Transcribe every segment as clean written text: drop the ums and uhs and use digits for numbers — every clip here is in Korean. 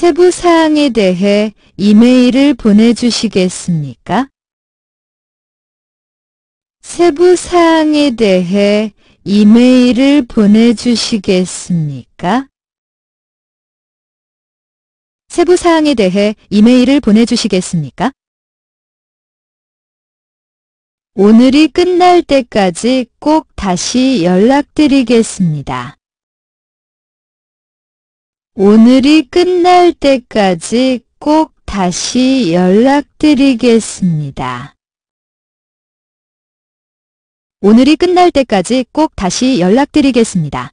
세부 사항에 대해 이메일을 보내주시겠습니까? 세부 사항에 대해 이메일을 보내주시겠습니까? 세부 사항에 대해 이메일을 보내주시겠습니까? 오늘이 끝날 때까지 꼭 다시 연락드리겠습니다. 오늘이 끝날 때까지 꼭 다시 연락드리겠습니다. 오늘이 끝날 때까지 꼭 다시 연락드리겠습니다.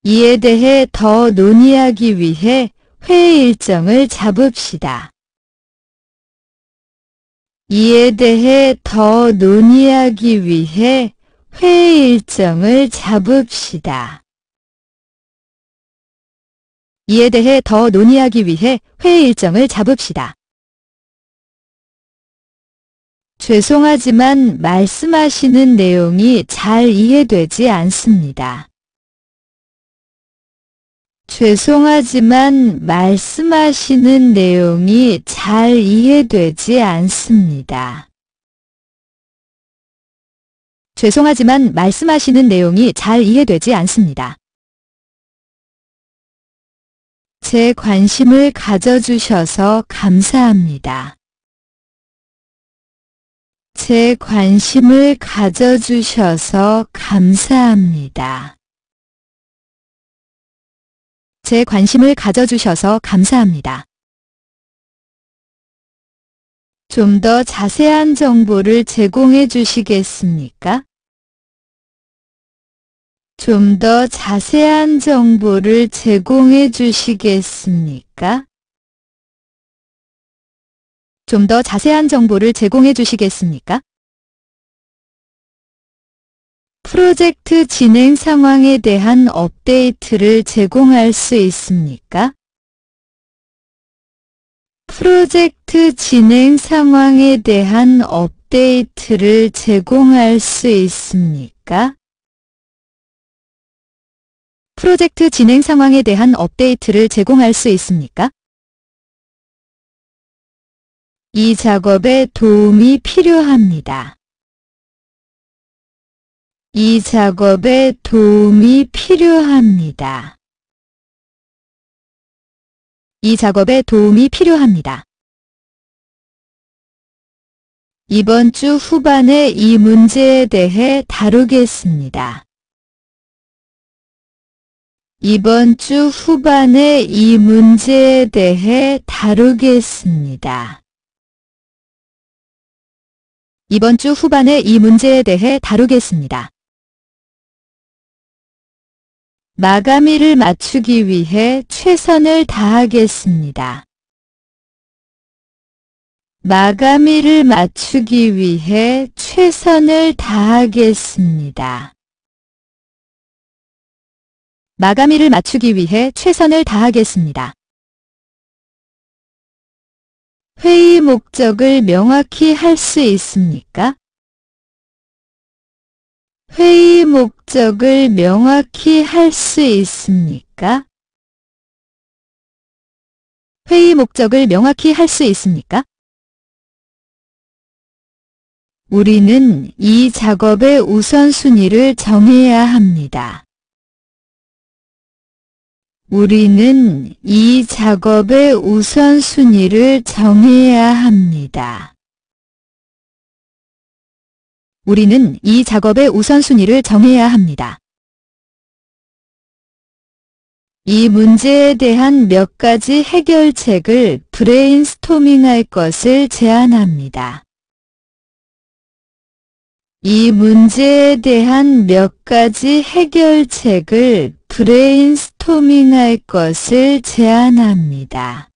이에 대해 더 논의하기 위해 회의 일정을 잡읍시다. 이에 대해 더 논의하기 위해 회의 일정을 잡읍시다. 이에 대해 더 논의하기 위해 회의 일정을 잡읍시다. 죄송하지만 말씀하시는 내용이 잘 이해되지 않습니다. 죄송하지만 말씀하시는 내용이 잘 이해되지 않습니다. 죄송하지만 말씀하시는 내용이 잘 이해되지 않습니다. 제 관심을 가져주셔서 감사합니다. 제 관심을 가져주셔서 감사합니다. 제 관심을 가져주셔서 감사합니다. 좀 더 자세한 정보를 제공해 주시겠습니까? 좀 더 자세한 정보를 제공해 주시겠습니까? 좀 더 자세한 정보를 제공해 주시겠습니까? 프로젝트 진행 상황에 대한 업데이트를 제공할 수 있습니까? 프로젝트 진행 상황에 대한 업데이트를 제공할 수 있습니까? 프로젝트 진행 상황에 대한 업데이트를 제공할 수 있습니까? 이 작업에 도움이 필요합니다. 이 작업에 도움이 필요합니다. 이 작업에 도움이 필요합니다. 이번 주 후반에 이 문제에 대해 다루겠습니다. 이번 주 후반에 이 문제에 대해 다루겠습니다. 이번 주 후반에 이 문제에 대해 다루겠습니다. 마감일을 맞추기 위해 최선을 다하겠습니다. 마감일을 맞추기 위해 최선을 다하겠습니다. 마감일을 맞추기 위해 최선을 다하겠습니다. 회의 목적을 명확히 할 수 있습니까? 회의 목적을 명확히 할 수 있습니까? 회의 목적을 명확히 할 수 있습니까? 우리는 이 작업의 우선순위를 정해야 합니다. 우리는 이 작업의 우선순위를 정해야 합니다. 우리는 이 작업의 우선순위를 정해야 합니다. 이 문제에 대한 몇 가지 해결책을 브레인스토밍할 것을 제안합니다. 이 문제에 대한 몇 가지 해결책을 브레인스토밍할 것을 제안합니다.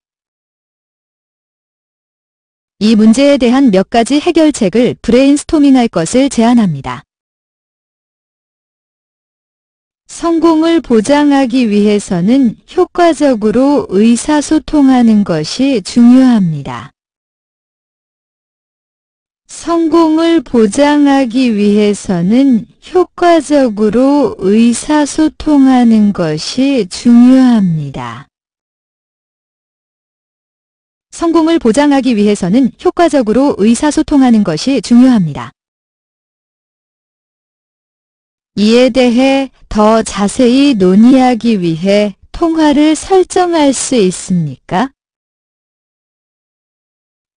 이 문제에 대한 몇 가지 해결책을 브레인스토밍할 것을 제안합니다. 성공을 보장하기 위해서는 효과적으로 의사소통하는 것이 중요합니다. 성공을 보장하기 위해서는 효과적으로 의사소통하는 것이 중요합니다. 성공을 보장하기 위해서는 효과적으로 의사소통하는 것이 중요합니다. 이에 대해 더 자세히 논의하기 위해 통화를 설정할 수 있습니까?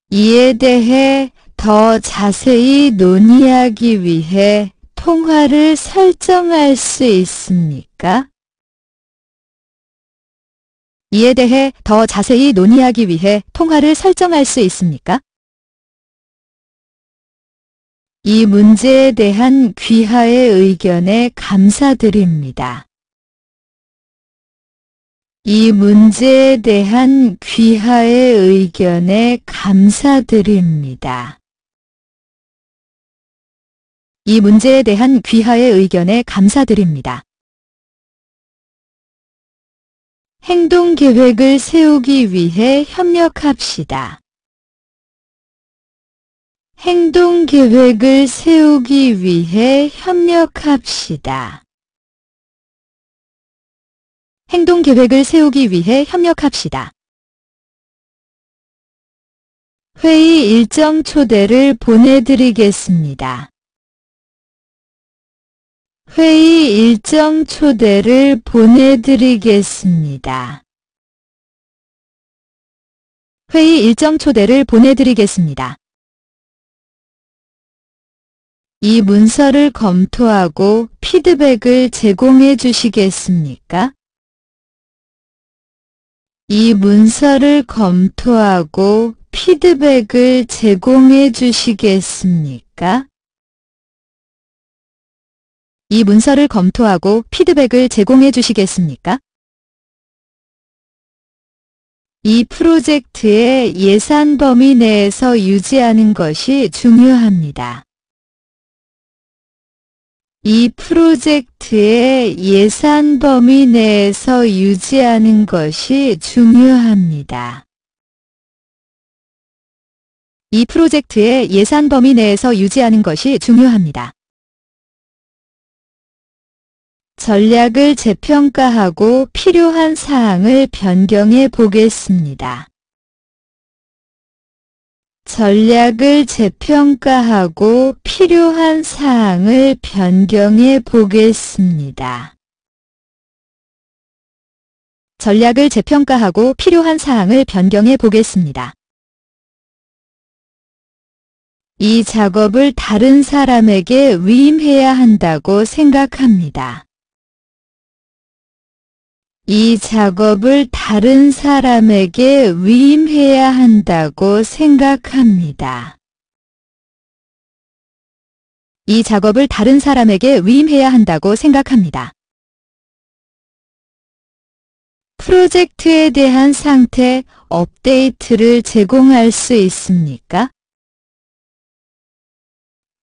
이에 대해 더 자세히 논의하기 위해 통화를 설정할 수 있습니까? 이에 대해 더 자세히 논의하기 위해 통화를 설정할 수 있습니까? 이 문제에 대한 귀하의 의견에 감사드립니다. 이 문제에 대한 귀하의 의견에 감사드립니다. 이 문제에 대한 귀하의 의견에 감사드립니다. 행동계획을 세우기 위해 협력합시다. 행동계획을 세우기 위해 협력합시다. 행동계획을 세우기 위해 협력합시다. 회의 일정 초대를 보내드리겠습니다. 회의 일정 초대를 보내드리겠습니다. 회의 일정 초대를 보내드리겠습니다. 이 문서를 검토하고 피드백을 제공해 주시겠습니까? 이 문서를 검토하고 피드백을 제공해 주시겠습니까? 이 문서를 검토하고 피드백을 제공해 주시겠습니까? 이 프로젝트의 예산 범위 내에서 유지하는 것이 중요합니다. 이 프로젝트의 예산 범위 내에서 유지하는 것이 중요합니다. 이 프로젝트의 예산 범위 내에서 유지하는 것이 중요합니다. 전략을 재평가하고 필요한 사항을 변경해 보겠습니다. 전략을 재평가하고 필요한 사항을 변경해 보겠습니다. 전략을 재평가하고 필요한 사항을 변경해 보겠습니다. 이 작업을 다른 사람에게 위임해야 한다고 생각합니다. 이 작업을 다른 사람에게 위임해야 한다고 생각합니다. 이 작업을 다른 사람에게 위임해야 한다고 생각합니다. 프로젝트에 대한 상태 업데이트를 제공할 수 있습니까?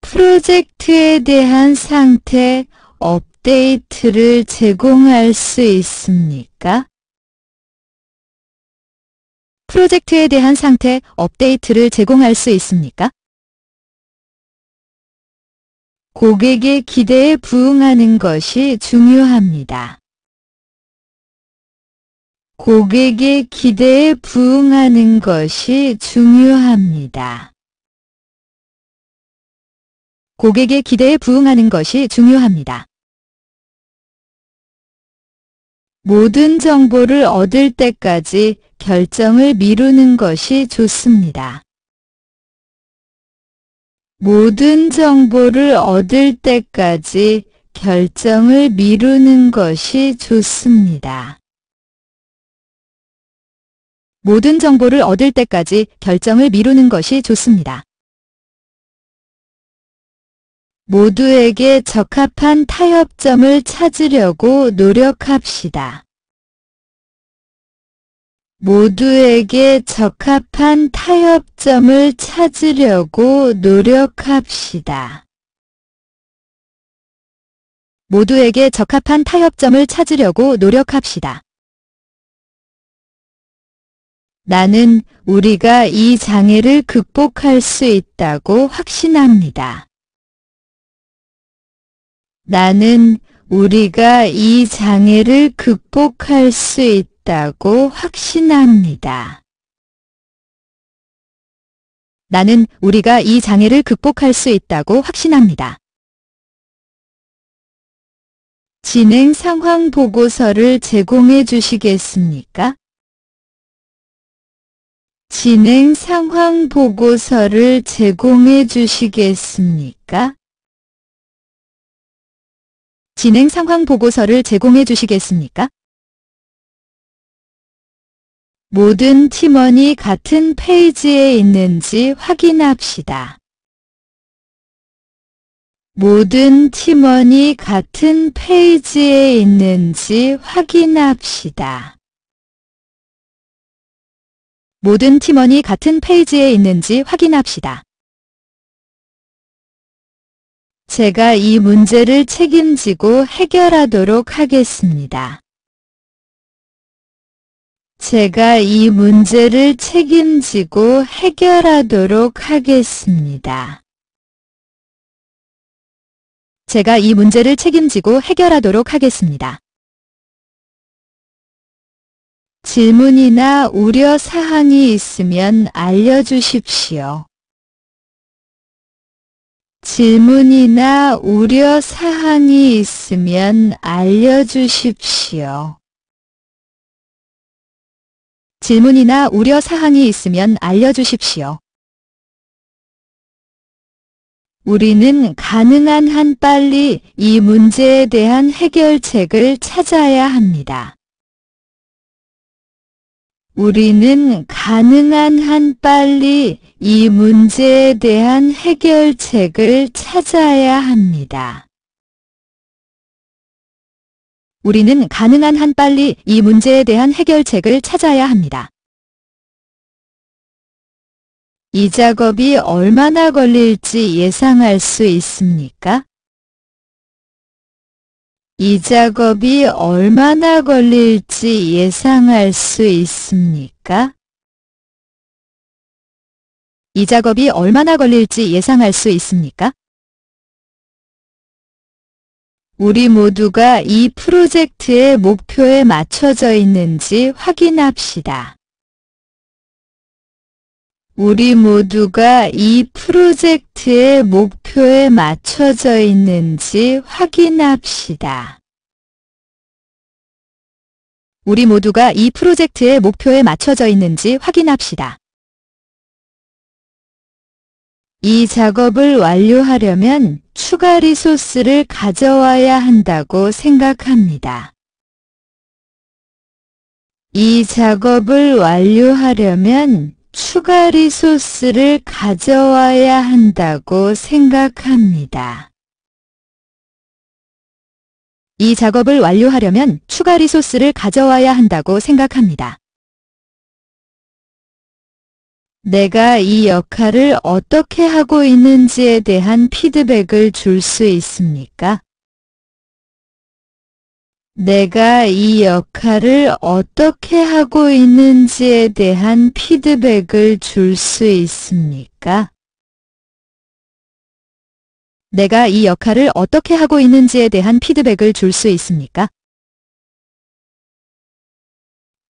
프로젝트에 대한 상태 업데이트를 제공할 수 있습니까? 프로젝트에 대한 상태 업데이트를 제공할 수 있습니까? 고객의 기대에 부응하는 것이 중요합니다. 고객의 기대에 부응하는 것이 중요합니다. 고객의 기대에 부응하는 것이 중요합니다. 모든 정보를 얻을 때까지 결정을 미루는 것이 좋습니다. 모든 정보를 얻을 때까지 결정을 미루는 것이 좋습니다. 모든 정보를 얻을 때까지 결정을 미루는 것이 좋습니다. 모두에게 적합한 타협점을 찾으려고 노력합시다. 모두에게 적합한 타협점을 찾으려고 노력합시다. 모두에게 적합한 타협점을 찾으려고 노력합시다. 나는 우리가 이 장애를 극복할 수 있다고 확신합니다. 나는 우리가 이 장애를 극복할 수 있다고 확신합니다. 나는 우리가 이 장애를 극복할 수 있다고 확신합니다. 진행 상황 보고서를 제공해 주시겠습니까? 진행 상황 보고서를 제공해 주시겠습니까? 진행 상황 보고서를 제공해 주시겠습니까? 모든 팀원이 같은 페이지에 있는지 확인합시다. 모든 팀원이 같은 페이지에 있는지 확인합시다. 모든 팀원이 같은 페이지에 있는지 확인합시다. 제가 이 문제를 책임지고 해결하도록 하겠습니다. 제가 이 문제를 책임지고 해결하도록 하겠습니다. 제가 이 문제를 책임지고 해결하도록 하겠습니다. 질문이나 우려 사항이 있으면 알려주십시오. 질문이나 우려 사항이 있으면 알려주십시오. 질문이나 우려 사항이 있으면 알려주십시오. 우리는 가능한 한 빨리 이 문제에 대한 해결책을 찾아야 합니다. 우리는 가능한 한 빨리 이 문제에 대한 해결책을 찾아야 합니다. 우리는 가능한 한 빨리 이 문제에 대한 해결책을 찾아야 합니다. 이 작업이 얼마나 걸릴지 예상할 수 있습니까? 이 작업이 얼마나 걸릴지 예상할 수 있습니까? 이 작업이 얼마나 걸릴지 예상할 수 있습니까? 우리 모두가 이 프로젝트의 목표에 맞춰져 있는지 확인합시다. 우리 모두가 이 프로젝트의 목표에 맞춰져 있는지 확인합시다. 우리 모두가 이 프로젝트의 목표에 맞춰져 있는지 확인합시다. 이 작업을 완료하려면 추가 리소스를 가져와야 한다고 생각합니다. 이 작업을 완료하려면 추가 리소스를 가져와야 한다고 생각합니다. 이 작업을 완료하려면 추가 리소스를 가져와야 한다고 생각합니다. 내가 이 역할을 어떻게 하고 있는지에 대한 피드백을 줄 수 있습니까? 내가 이 역할을 어떻게 하고 있는지에 대한 피드백을 줄 수 있습니까? 내가 이 역할을 어떻게 하고 있는지에 대한 피드백을 줄 수 있습니까?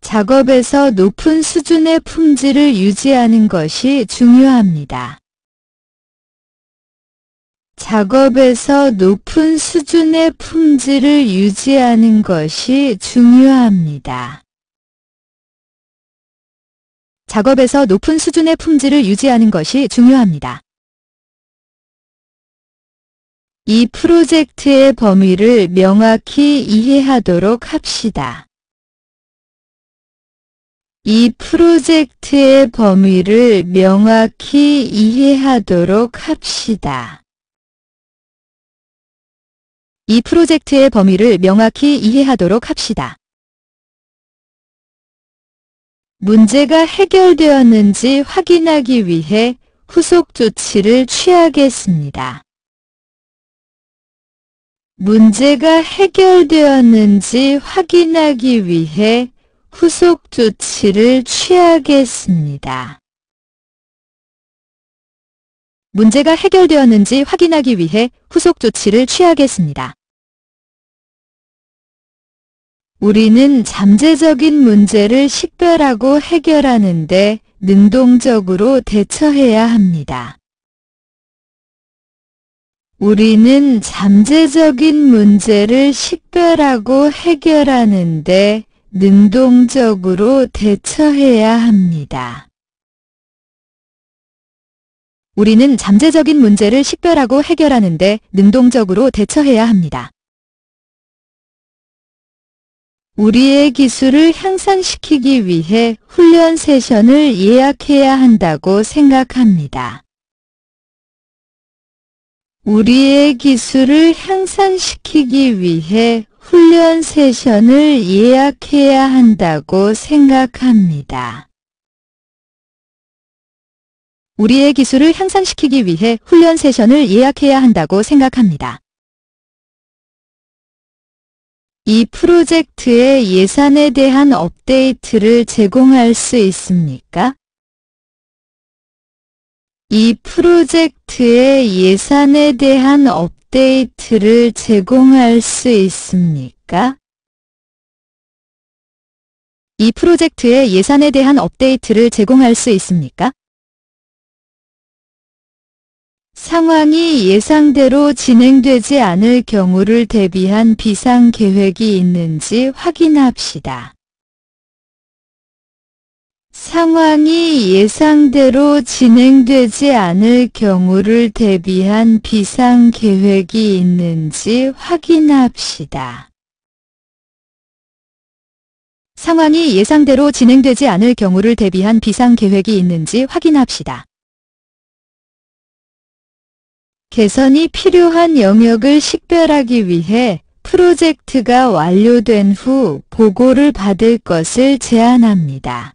작업에서 높은 수준의 품질을 유지하는 것이 중요합니다. 작업에서 높은 수준의 품질을 유지하는 것이 중요합니다. 작업에서 높은 수준의 품질을 유지하는 것이 중요합니다. 이 프로젝트의 범위를 명확히 이해하도록 합시다. 이 프로젝트의 범위를 명확히 이해하도록 합시다. 이 프로젝트의 범위를 명확히 이해하도록 합시다. 문제가 해결되었는지 확인하기 위해 후속 조치를 취하겠습니다. 문제가 해결되었는지 확인하기 위해 후속 조치를 취하겠습니다. 문제가 해결되었는지 확인하기 위해 후속 조치를 취하겠습니다. 우리는 잠재적인 문제를 식별하고 해결하는 데 능동적으로 대처해야 합니다. 우리는 잠재적인 문제를 식별하고 해결하는 데 능동적으로 대처해야 합니다. 우리는 잠재적인 문제를 식별하고 해결하는 데 능동적으로 대처해야 합니다. 우리의 기술을 향상시키기 위해 훈련 세션을 예약해야 한다고 생각합니다. 우리의 기술을 향상시키기 위해 훈련 세션을 예약해야 한다고 생각합니다. 우리의 기술을 향상시키기 위해 훈련 세션을 예약해야 한다고 생각합니다. 이 프로젝트의 예산에 대한 업데이트를 제공할 수 있습니까? 이 프로젝트의 예산에 대한 업데이트를 제공할 수 있습니까? 이 프로젝트의 예산에 대한 업데이트를 제공할 수 있습니까? 상황이 예상대로 진행되지 않을 경우를 대비한 비상 계획이 있는지 확인합시다. 상황이 예상대로 진행되지 않을 경우를 대비한 비상 계획이 있는지 확인합시다. 상황이 예상대로 진행되지 않을 경우를 대비한 비상 계획이 있는지 확인합시다. 개선이 필요한 영역을 식별하기 위해 프로젝트가 완료된 후 보고를 받을 것을 제안합니다.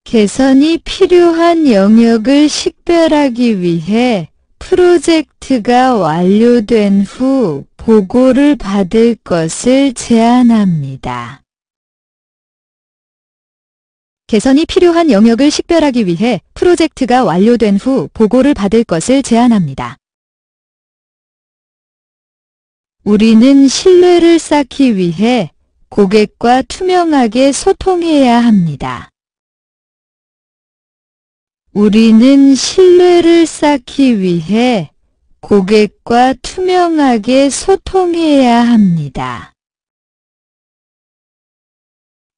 개선이 필요한 영역을 식별하기 위해 프로젝트가 완료된 후 보고를 받을 것을 제안합니다. 개선이 필요한 영역을 식별하기 위해 프로젝트가 완료된 후 보고를 받을 것을 제안합니다. 우리는 신뢰를 쌓기 위해 고객과 투명하게 소통해야 합니다. 우리는 신뢰를 쌓기 위해 고객과 투명하게 소통해야 합니다.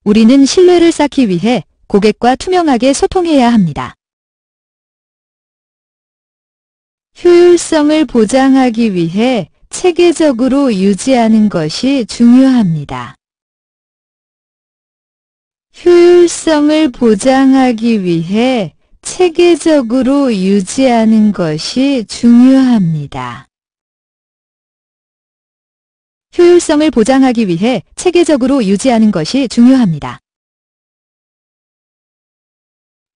우리는 신뢰를 쌓기 위해 고객과 투명하게 소통해야 합니다. 효율성을 보장하기 위해 체계적으로 유지하는 것이 중요합니다. 효율성을 보장하기 위해 체계적으로 유지하는 것이 중요합니다. 효율성을 보장하기 위해 체계적으로 유지하는 것이 중요합니다.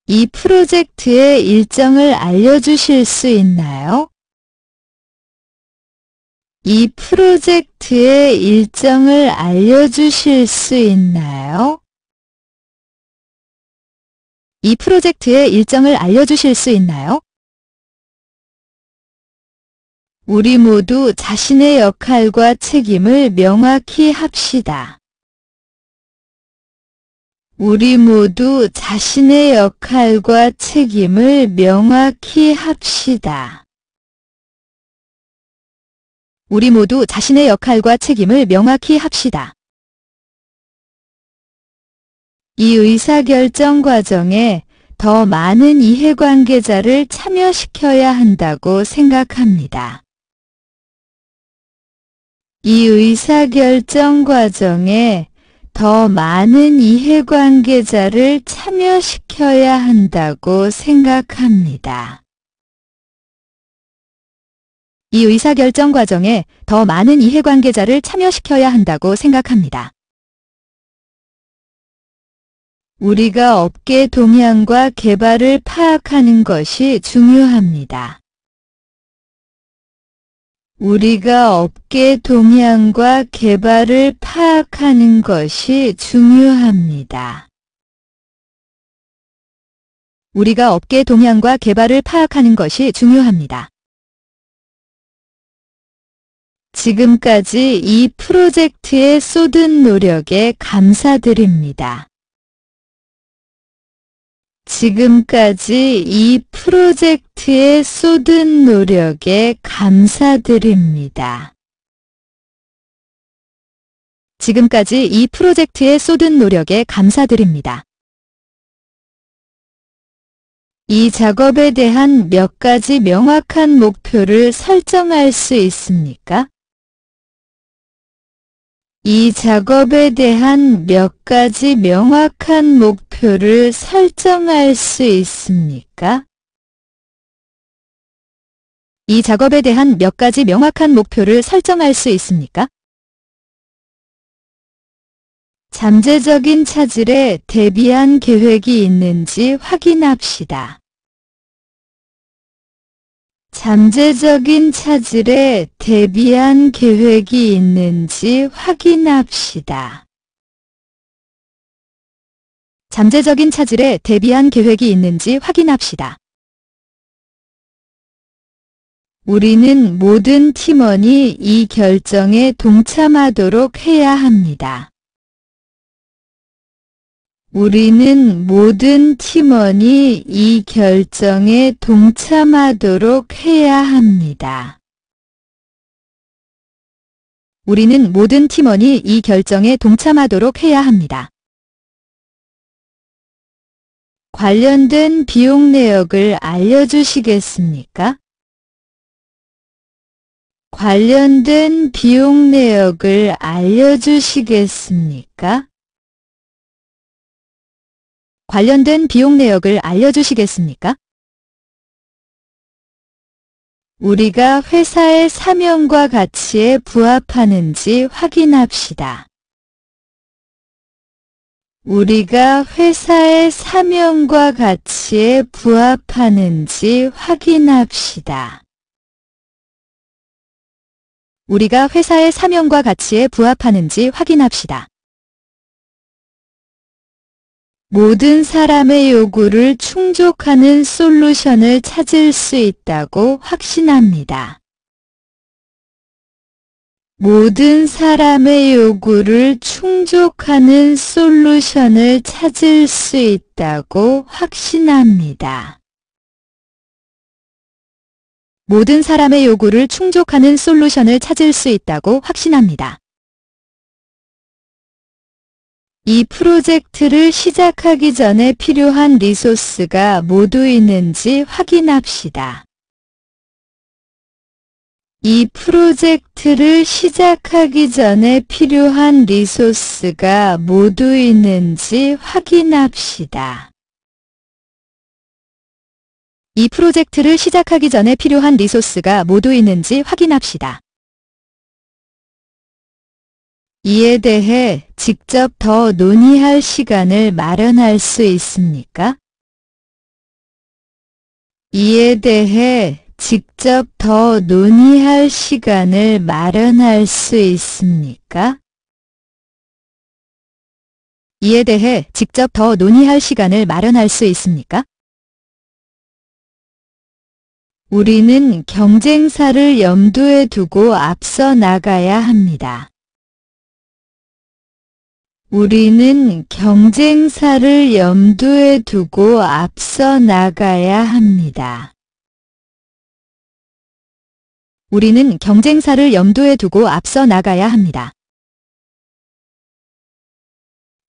이 프로젝트의 일정을 알려주실 수 있나요? 이 프로젝트의 일정을 알려주실 수 있나요? 이 프로젝트의 일정을 알려주실 수 있나요? 우리 모두 자신의 역할과 책임을 명확히 합시다. 우리 모두 자신의 역할과 책임을 명확히 합시다. 우리 모두 자신의 역할과 책임을 명확히 합시다. 이 의사결정 과정에 더 많은 이해관계자를 참여시켜야 한다고 생각합니다. 이 의사결정 과정에 더 많은 이해관계자를 참여시켜야 한다고 생각합니다. 이 의사결정 과정에 더 많은 이해관계자를 참여시켜야 한다고 생각합니다. 우리가 업계 동향과 개발을 파악하는 것이 중요합니다. 우리가 업계 동향과 개발을 파악하는 것이 중요합니다. 우리가 업계 동향과 개발을 파악하는 것이 중요합니다. 지금까지 이 프로젝트에 쏟은 노력에 감사드립니다. 지금까지 이 프로젝트에 쏟은 노력에 감사드립니다. 지금까지 이 프로젝트에 쏟은 노력에 감사드립니다. 이 작업에 대한 몇 가지 명확한 목표를 설정할 수 있습니까? 이 작업에 대한 몇 가지 명확한 목표를 설정할 수 있습니까? 이 작업에 대한 몇 가지 명확한 목표를 설정할 수 있습니까? 잠재적인 차질에 대비한 계획이 있는지 확인합시다. 잠재적인 차질에 대비한 계획이 있는지 확인합시다. 잠재적인 차질에 대비한 계획이 있는지 확인합시다. 우리는 모든 팀원이 이 결정에 동참하도록 해야 합니다. 우리는 모든 팀원이 이 결정에 동참하도록 해야 합니다. 우리는 모든 팀원이 이 결정에 동참하도록 해야 합니다. 관련된 비용 내역을 알려주시겠습니까? 관련된 비용 내역을 알려주시겠습니까? 관련된 비용 내역을 알려주시겠습니까? 우리가 회사의 사명과 가치에 부합하는지 확인합시다. 우리가 회사의 사명과 가치에 부합하는지 확인합시다. 우리가 회사의 사명과 가치에 부합하는지 확인합시다. 모든 사람의 요구를 충족하는 솔루션을 찾을 수 있다고 확신합니다. 모든 사람의 요구를 충족하는 솔루션을 찾을 수 있다고 확신합니다. 모든 사람의 요구를 충족하는 솔루션을 찾을 수 있다고 확신합니다. 이 프로젝트를 시작하기 전에 필요한 리소스가 모두 있는지 확인합시다. 이 프로젝트를 시작하기 전에 필요한 리소스가 모두 있는지 확인합시다. 이 프로젝트를 시작하기 전에 필요한 리소스가 모두 있는지 확인합시다. 이에 대해 직접 더 논의할 시간을 마련할 수 있습니까? 이에 대해 직접 더 논의할 시간을 마련할 수 있습니까? 이에 대해 직접 더 논의할 시간을 마련할 수 있습니까? 우리는 경쟁사를 염두에 두고 앞서 나가야 합니다. 우리는 경쟁사를 염두에 두고 앞서 나가야 합니다. 우리는 경쟁사를 염두에 두고 앞서 나가야 합니다.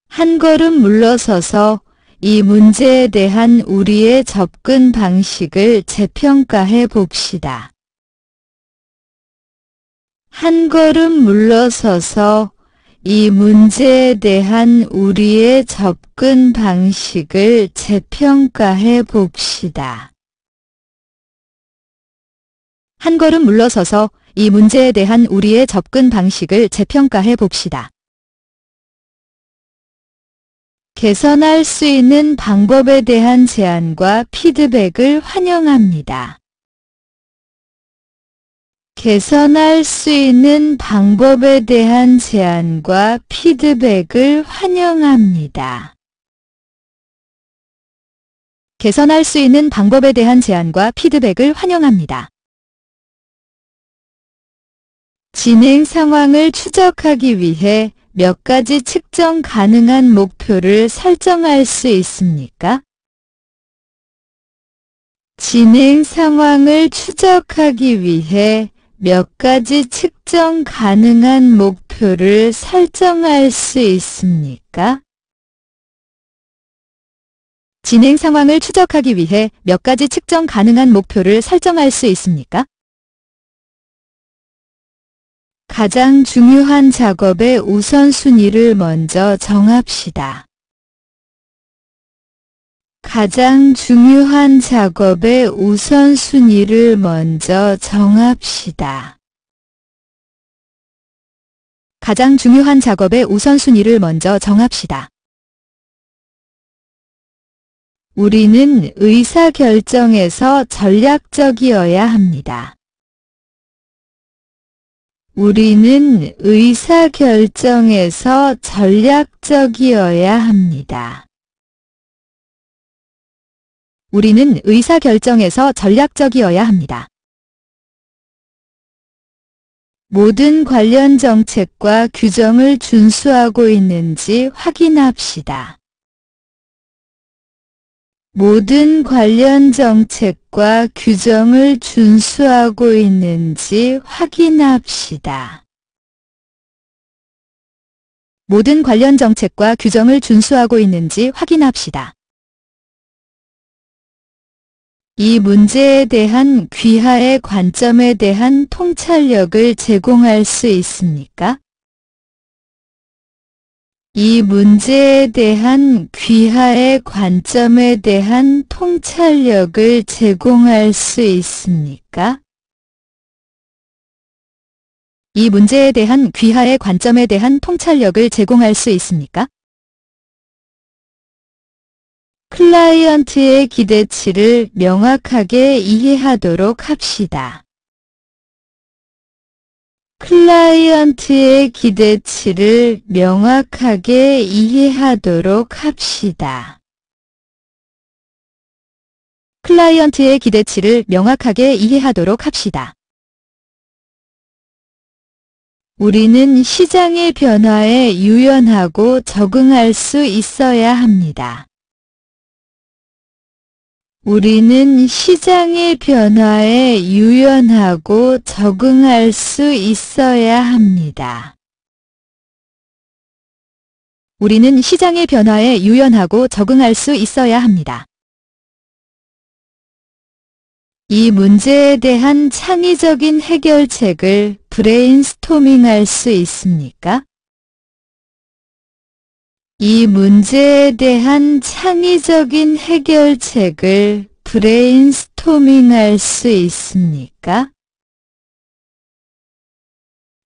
한 걸음 물러서서 이 문제에 대한 우리의 접근 방식을 재평가해 봅시다. 한 걸음 물러서서 이 문제에 대한 우리의 접근 방식을 재평가해 봅시다. 한 걸음 물러서서 이 문제에 대한 우리의 접근 방식을 재평가해 봅시다. 개선할 수 있는 방법에 대한 제안과 피드백을 환영합니다. 개선할 수 있는 방법에 대한 제안과 피드백을 환영합니다. 개선할 수 있는 방법에 대한 제안과 피드백을 환영합니다. 진행 상황을 추적하기 위해 몇 가지 측정 가능한 목표를 설정할 수 있습니까? 진행 상황을 추적하기 위해 몇 가지 측정 가능한 목표를 설정할 수 있습니까? 진행 상황을 추적하기 위해 몇 가지 측정 가능한 목표를 설정할 수 있습니까? 가장 중요한 작업의 우선순위를 먼저 정합시다. 가장 중요한 작업의 우선순위를 먼저 정합시다. 가장 중요한 작업의 우선순위를 먼저 정합시다. 우리는 의사결정에서 전략적이어야 합니다. 우리는 의사결정에서 전략적이어야 합니다. 우리는 의사결정에서 전략적이어야 합니다. 모든 관련 정책과 규정을 준수하고 있는지 확인합시다. 모든 관련 정책과 규정을 준수하고 있는지 확인합시다. 모든 관련 정책과 규정을 준수하고 있는지 확인합시다. 이 문제에 대한 귀하의 관점에 대한 통찰력을 제공할 수 있습니까? 이 문제에 대한 귀하의 관점에 대한 통찰력을 제공할 수 있습니까? 이 문제에 대한 귀하의 관점에 대한 통찰력을 제공할 수 있습니까? 클라이언트의 기대치를 명확하게 이해하도록 합시다. 클라이언트의 기대치를 명확하게 이해하도록 합시다. 클라이언트의 기대치를 명확하게 이해하도록 합시다. 우리는 시장의 변화에 유연하고 적응할 수 있어야 합니다. 우리는 시장의 변화에 유연하고 적응할 수 있어야 합니다. 우리는 시장의 변화에 유연하고 적응할 수 있어야 합니다. 이 문제에 대한 창의적인 해결책을 브레인스토밍할 수 있습니까? 이 문제에 대한 창의적인 해결책을 브레인스토밍할 수 있습니까?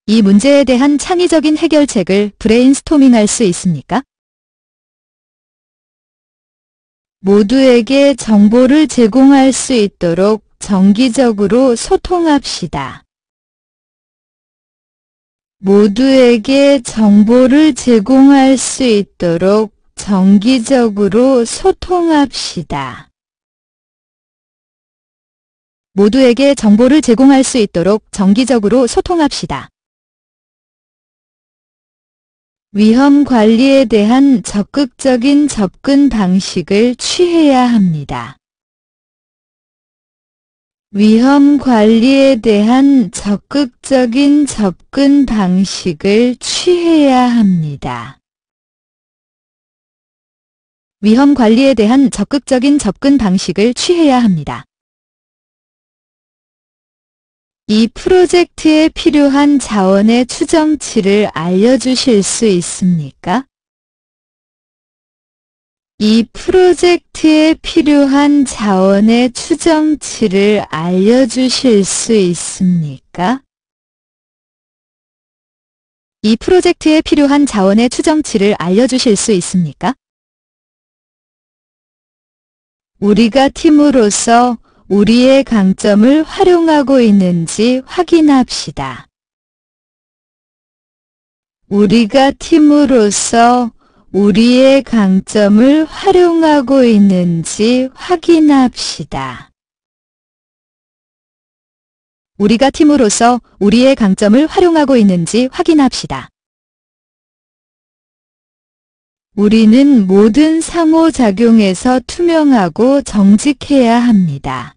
이 문제에 대한 창의적인 해결책을 브레인스토밍할 수 있습니까? 모두에게 정보를 제공할 수 있도록 정기적으로 소통합시다. 모두에게 정보를 제공할 수 있도록 정기적으로 소통합시다. 모두에게 정보를 제공할 수 있도록 정기적으로 소통합시다. 위험 관리에 대한 적극적인 접근 방식을 취해야 합니다. 위험 관리에 대한 적극적인 접근 방식을 취해야 합니다. 위험 관리에 대한 적극적인 접근 방식을 취해야 합니다. 이 프로젝트에 필요한 자원의 추정치를 알려주실 수 있습니까? 이 프로젝트에 필요한 자원의 추정치를 알려주실 수 있습니까? 이 프로젝트에 필요한 자원의 추정치를 알려주실 수 있습니까? 우리가 팀으로서 우리의 강점을 활용하고 있는지 확인합시다. 우리가 팀으로서 우리의 강점을 활용하고 있는지 확인합시다. 우리가 팀으로서 우리의 강점을 활용하고 있는지 확인합시다. 우리는 모든 상호작용에서 투명하고 정직해야 합니다.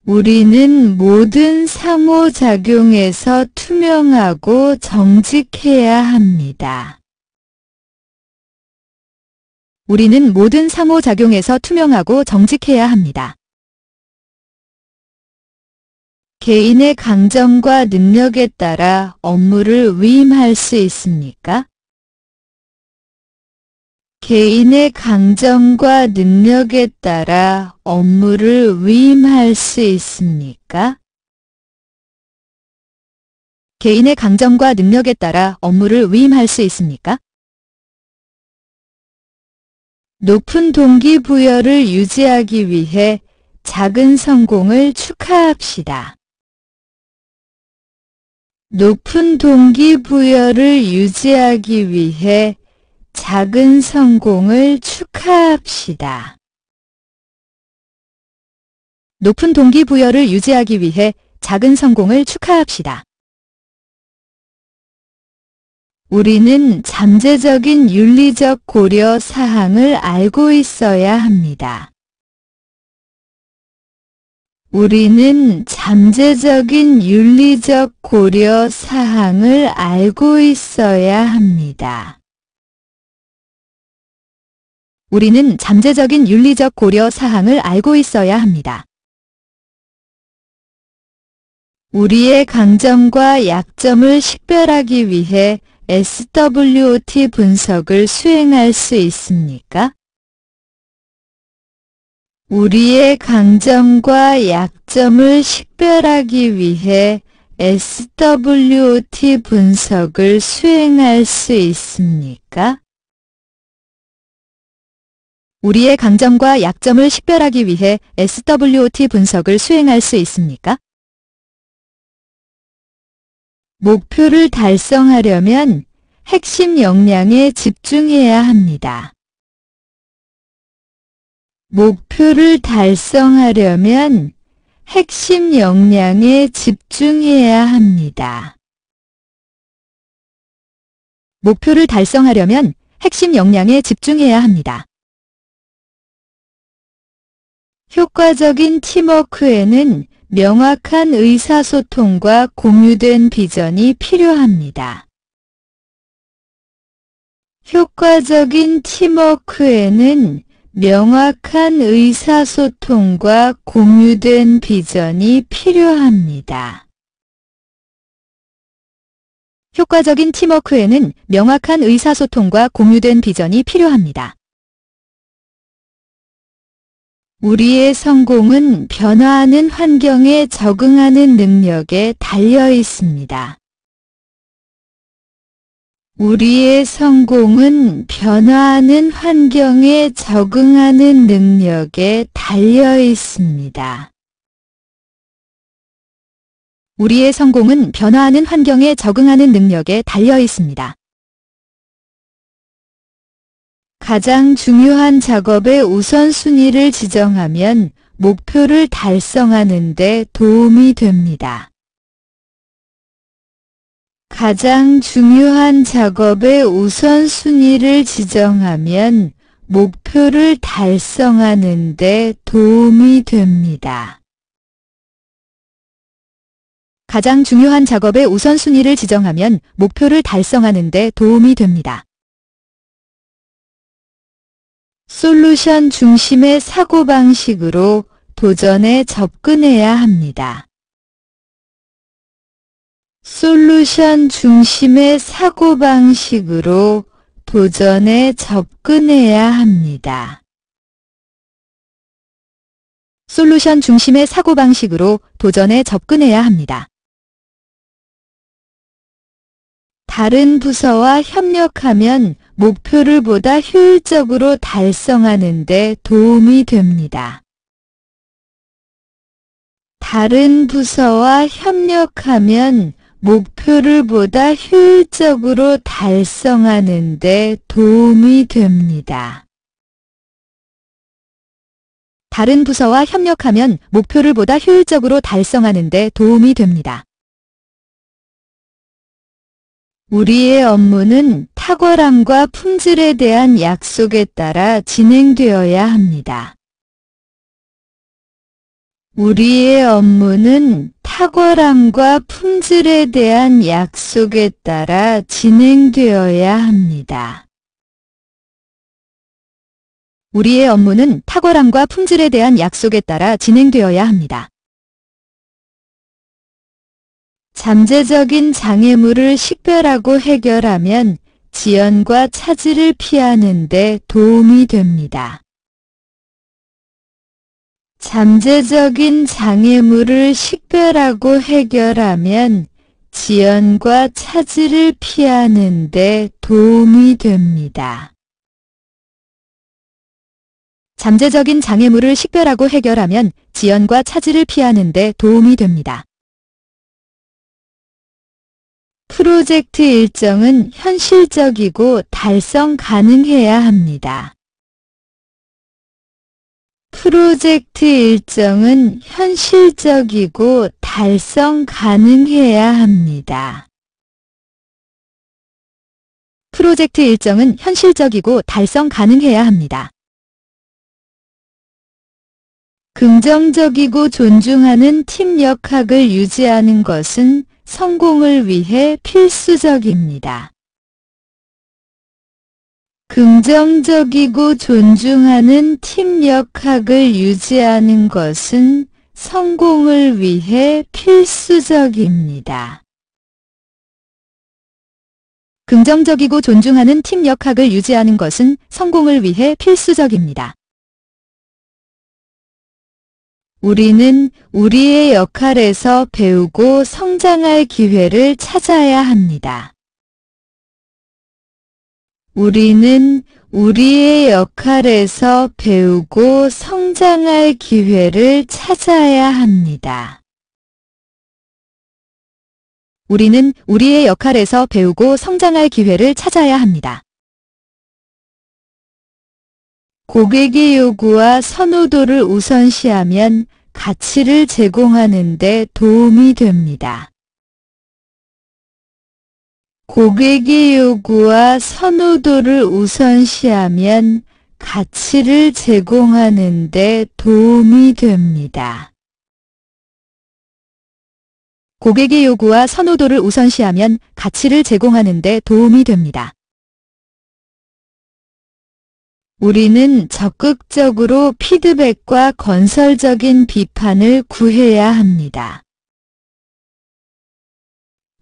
우리는 모든 상호작용에서 투명하고 정직해야 합니다. 우리는 모든 상호작용에서 투명하고 정직해야 합니다. 개인의 강점과 능력에 따라 업무를 위임할 수 있습니까? 개인의 강점과 능력에 따라 업무를 위임할 수 있습니까? 개인의 강점과 능력에 따라 업무를 위임할 수 있습니까? 높은 동기부여를 유지하기 위해 작은 성공을 축하합시다. 높은 동기부여를 유지하기 위해 작은 성공을 축하합시다. 높은 동기부여를 유지하기 위해 작은 성공을 축하합시다. 우리는 잠재적인 윤리적 고려 사항을 알고 있어야 합니다. 우리는 잠재적인 윤리적 고려 사항을 알고 있어야 합니다. 우리는 잠재적인 윤리적 고려 사항을 알고 있어야 합니다. 우리의 강점과 약점을 식별하기 위해 SWOT 분석을 수행할 수 있습니까? 우리의 강점과 약점을 식별하기 위해 SWOT 분석을 수행할 수 있습니까? 우리의 강점과 약점을 식별하기 위해 SWOT 분석을 수행할 수 있습니까? 목표를 달성하려면 핵심 역량에 집중해야 합니다. 목표를 달성하려면 핵심 역량에 집중해야 합니다. 목표를 달성하려면 핵심 역량에 집중해야 합니다. 효과적인 팀워크에는 명확한 의사소통과 공유된 비전이 필요합니다. 효과적인 팀워크에는 명확한 의사소통과 공유된 비전이 필요합니다. 효과적인 팀워크에는 명확한 의사소통과 공유된 비전이 필요합니다. 우리의 성공은 변화하는 환경에 적응하는 능력에 달려 있습니다. 우리의 성공은 변화하는 환경에 적응하는 능력에 달려 있습니다. 우리의 성공은 변화하는 환경에 적응하는 능력에 달려 있습니다. 가장 중요한 작업의 우선순위를 지정하면 목표를 달성하는 데 도움이 됩니다. 가장 중요한 작업의 우선순위를 지정하면 목표를 달성하는 데 도움이 됩니다. 가장 중요한 작업의 우선순위를 지정하면 목표를 달성하는 데 도움이 됩니다. 솔루션 중심의 사고방식으로 도전에 접근해야 합니다. 솔루션 중심의 사고방식으로 도전에 접근해야 합니다. 솔루션 중심의 사고방식으로 도전에 접근해야 합니다. 다른 부서와 협력하면 목표를 보다 효율적으로 달성하는 데 도움이 됩니다. 다른 부서와 협력하면 목표를 보다 효율적으로 달성하는 데 도움이 됩니다. 다른 부서와 협력하면 목표를 보다 효율적으로 달성하는 데 도움이 됩니다. 우리의 업무는 탁월함과 품질에 대한 약속에 따라 진행되어야 합니다. 우리의 업무는 탁월함과 품질에 대한 약속에 따라 진행되어야 합니다. 우리의 업무는 탁월함과 품질에 대한 약속에 따라 진행되어야 합니다. 잠재적인 장애물을 식별하고 해결하면 지연과 차질을 피하는 데 도움이 됩니다. 잠재적인 장애물을 식별하고 해결하면 지연과 차질을 피하는 데 도움이 됩니다. 잠재적인 장애물을 식별하고 해결하면 지연과 차질을 피하는 데 도움이 됩니다. 프로젝트 일정은 현실적이고 달성 가능해야 합니다. 프로젝트 일정은 현실적이고 달성 가능해야 합니다. 프로젝트 일정은 현실적이고 달성 가능해야 합니다. 긍정적이고 존중하는 팀 역학을 유지하는 것은 성공을 위해 필수적입니다. 긍정적이고 존중하는 팀 역학을 유지하는 것은 성공을 위해 필수적입니다. 긍정적이고 존중하는 팀 역학을 유지하는 것은 성공을 위해 필수적입니다. 우리는 우리의 역할에서 배우고 성장할 기회를 찾아야 합니다. 우리는 우리의 역할에서 배우고 성장할 기회를 찾아야 합니다. 우리는 우리의 역할에서 배우고 성장할 기회를 찾아야 합니다. 고객의 요구와 선호도를 우선시하면 가치를 제공하는 데 도움이 됩니다. 고객의 요구와 선호도를 우선시하면 가치를 제공하는 데 도움이 됩니다. 고객의 요구와 선호도를 우선시하면 가치를 제공하는 데 도움이 됩니다. 우리는 적극적으로 피드백과 건설적인 비판을 구해야 합니다.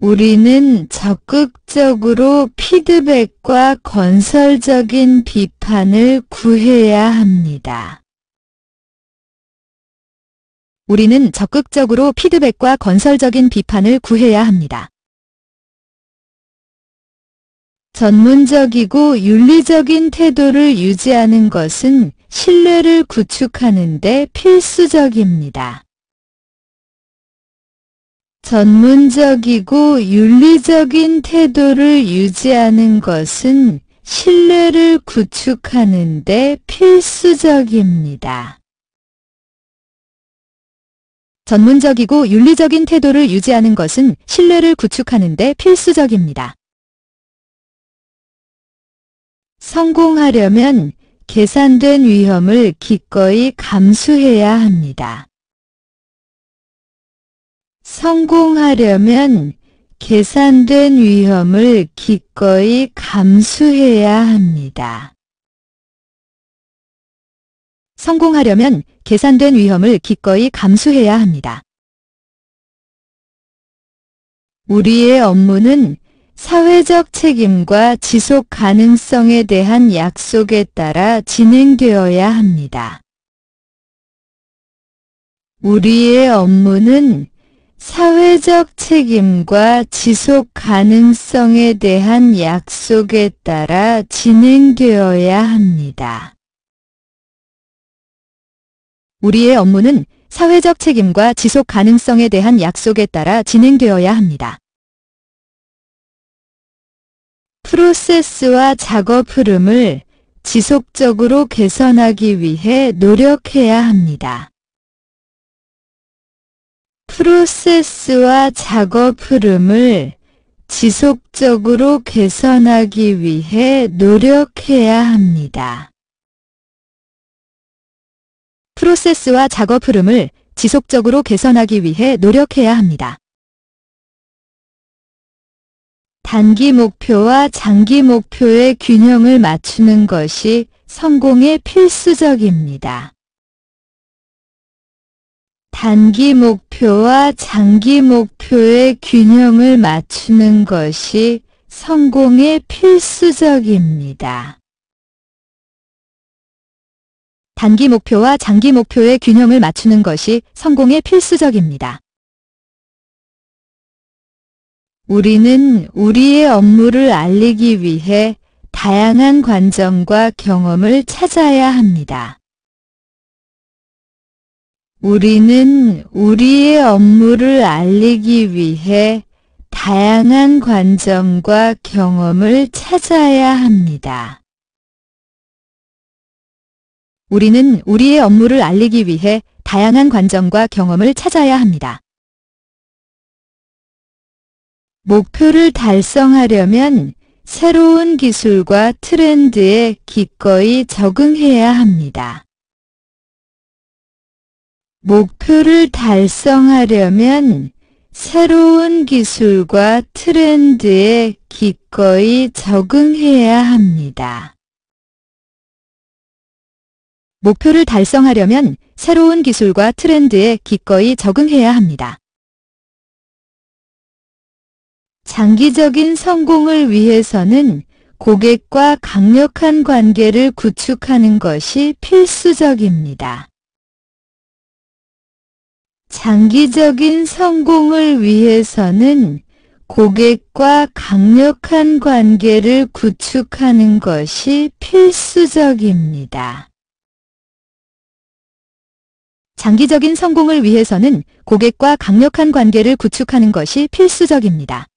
우리는 적극적으로 피드백과 건설적인 비판을 구해야 합니다. 우리는 적극적으로 피드백과 건설적인 비판을 구해야 합니다. 전문적이고 윤리적인 태도를 유지하는 것은 신뢰를 구축하는 데 필수적입니다. 전문적이고 윤리적인 태도를 유지하는 것은 신뢰를 구축하는 데 필수적입니다. 전문적이고 윤리적인 태도를 유지하는 것은 신뢰를 구축하는 데 필수적입니다. 성공하려면 계산된 위험을 기꺼이 감수해야 합니다. 성공하려면 계산된 위험을 기꺼이 감수해야 합니다. 성공하려면 계산된 위험을 기꺼이 감수해야 합니다. 우리의 업무는 사회적 책임과 지속 가능성에 대한 약속에 따라 진행되어야 합니다. 우리의 업무는 사회적 책임과 지속 가능성에 대한 약속에 따라 진행되어야 합니다. 우리의 업무는 사회적 책임과 지속 가능성에 대한 약속에 따라 진행되어야 합니다. 프로세스와 작업 흐름을 지속적으로 개선하기 위해 노력해야 합니다. 프로세스와 작업 흐름을 지속적으로 개선하기 위해 노력해야 합니다. 프로세스와 작업 흐름을 지속적으로 개선하기 위해 노력해야 합니다. 단기 목표와 장기 목표의 균형을 맞추는 것이 성공에 필수적입니다. 단기 목표와 장기 목표의 균형을 맞추는 것이 성공에 필수적입니다. 단기 목표와 장기 목표의 균형을 맞추는 것이 성공에 필수적입니다. 우리는 우리의 업무를 알리기 위해 다양한 관점과 경험을 찾아야 합니다. 우리는 우리의 업무를 알리기 위해 다양한 관점과 경험을 찾아야 합니다. 우리는 우리의 업무를 알리기 위해 다양한 관점과 경험을 찾아야 합니다. 목표를 달성하려면 새로운 기술과 트렌드에 기꺼이 적응해야 합니다. 목표를 달성하려면 새로운 기술과 트렌드에 기꺼이 적응해야 합니다. 목표를 달성하려면 새로운 기술과 트렌드에 기꺼이 적응해야 합니다. 장기적인 성공을 위해서는 고객과 강력한 관계를 구축하는 것이 필수적입니다. 장기적인 성공을 위해서는 고객과 강력한 관계를 구축하는 것이 필수적입니다. 장기적인 성공을 위해서는 고객과 강력한 관계를 구축하는 것이 필수적입니다.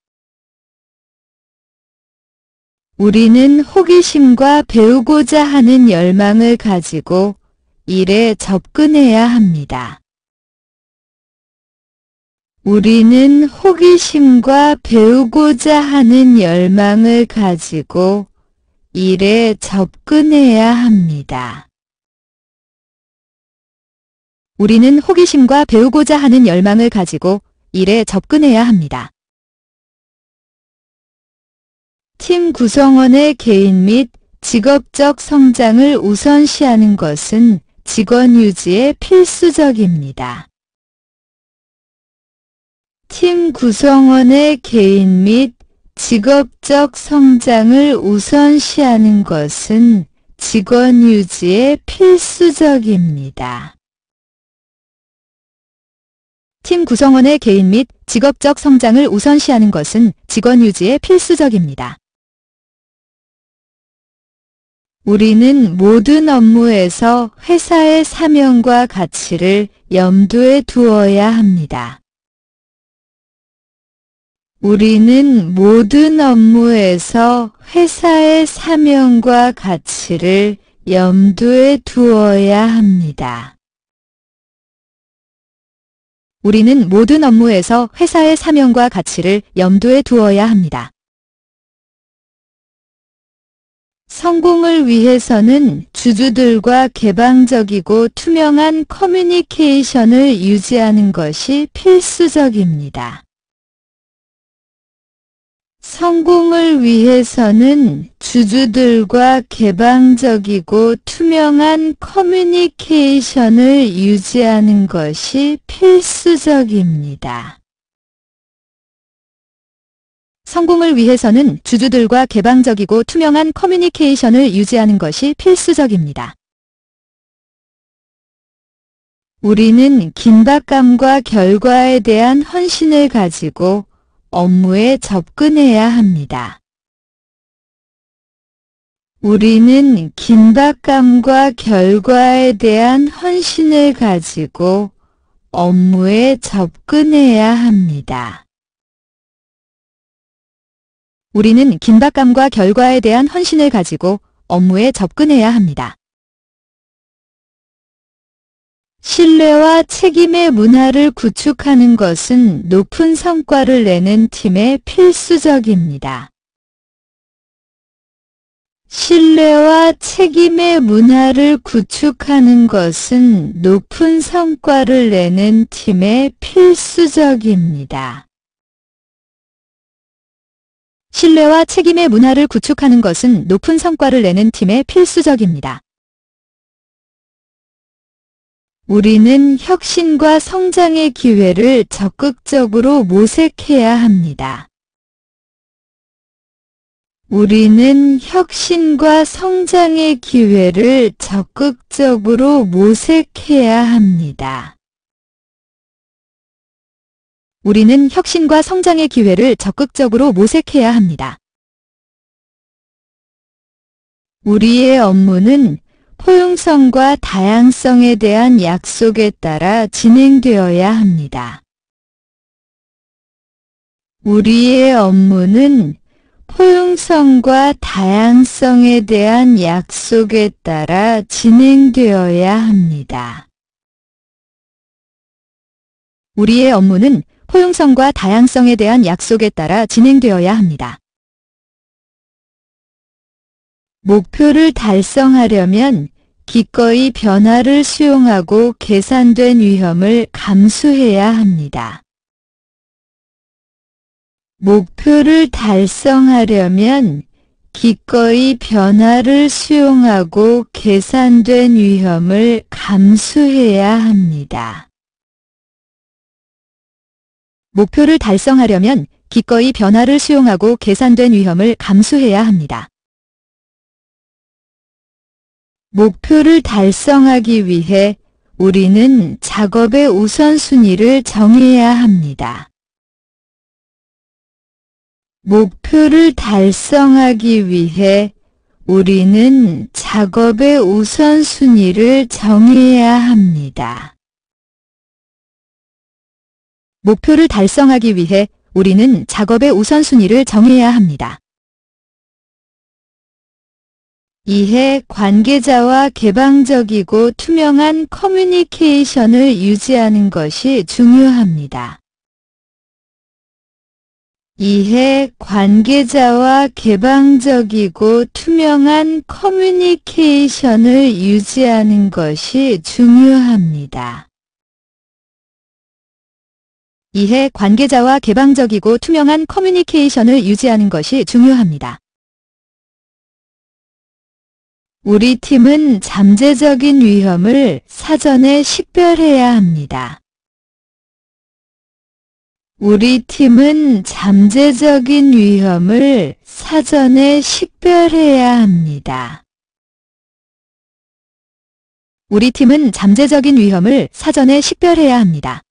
우리는 호기심과 배우고자 하는 열망을 가지고 일에 접근해야 합니다. 우리는 호기심과 배우고자 하는 열망을 가지고 일에 접근해야 합니다. 우리는 호기심과 배우고자 하는 열망을 가지고 일에 접근해야 합니다. 팀 구성원의 개인 및 직업적 성장을 우선시하는 것은 직원 유지에 필수적입니다. 팀 구성원의 개인 및 직업적 성장을 우선시하는 것은 직원 유지에 필수적입니다. 팀 구성원의 개인 및 직업적 성장을 우선시하는 것은 직원 유지에 필수적입니다. 우리는 모든 업무에서 회사의 사명과 가치를 염두에 두어야 합니다. 우리는 모든 업무에서 회사의 사명과 가치를 염두에 두어야 합니다. 우리는 모든 업무에서 회사의 사명과 가치를 염두에 두어야 합니다. 성공을 위해서는 주주들과 개방적이고 투명한 커뮤니케이션을 유지하는 것이 필수적입니다. 성공을 위해서는 주주들과 개방적이고 투명한 커뮤니케이션을 유지하는 것이 필수적입니다. 성공을 위해서는 주주들과 개방적이고 투명한 커뮤니케이션을 유지하는 것이 필수적입니다. 우리는 긴박감과 결과에 대한 헌신을 가지고 업무에 접근해야 합니다. 우리는 긴박감과 결과에 대한 헌신을 가지고 업무에 접근해야 합니다. 우리는 긴박감과 결과에 대한 헌신을 가지고 업무에 접근해야 합니다. 신뢰와 책임의 문화를 구축하는 것은 높은 성과를 내는 팀에 필수적입니다. 신뢰와 책임의 문화를 구축하는 것은 높은 성과를 내는 팀에 필수적입니다. 신뢰와 책임의 문화를 구축하는 것은 높은 성과를 내는 팀에 필수적입니다. 우리는 혁신과 성장의 기회를 적극적으로 모색해야 합니다. 우리는 혁신과 성장의 기회를 적극적으로 모색해야 합니다. 우리는 혁신과 성장의 기회를 적극적으로 모색해야 합니다. 우리의 업무는 포용성과 다양성에 대한 약속에 따라 진행되어야 합니다. 우리의 업무는 포용성과 다양성에 대한 약속에 따라 진행되어야 합니다. 우리의 업무는 포용성과 다양성에 대한 약속에 따라 진행되어야 합니다. 목표를 달성하려면 기꺼이 변화를 수용하고 계산된 위험을 감수해야 합니다. 목표를 달성하려면 기꺼이 변화를 수용하고 계산된 위험을 감수해야 합니다. 목표를 달성하려면 기꺼이 변화를 수용하고 계산된 위험을 감수해야 합니다. 목표를 달성하기 위해 우리는 작업의 우선순위를 정해야 합니다. 목표를 달성하기 위해 우리는 작업의 우선순위를 정해야 합니다. 목표를 달성하기 위해 우리는 작업의 우선순위를 정해야 합니다. 이해 관계자와 개방적이고 투명한 커뮤니케이션을 유지하는 것이 중요합니다. 이해 관계자와 개방적이고 투명한 커뮤니케이션을 유지하는 것이 중요합니다. 이해 관계자와 개방적이고 투명한 커뮤니케이션을 유지하는 것이 중요합니다. 우리 팀은 잠재적인 위험을 사전에 식별해야 합니다. 우리 팀은 잠재적인 위험을 사전에 식별해야 합니다. 우리 팀은 잠재적인 위험을 사전에 식별해야 합니다.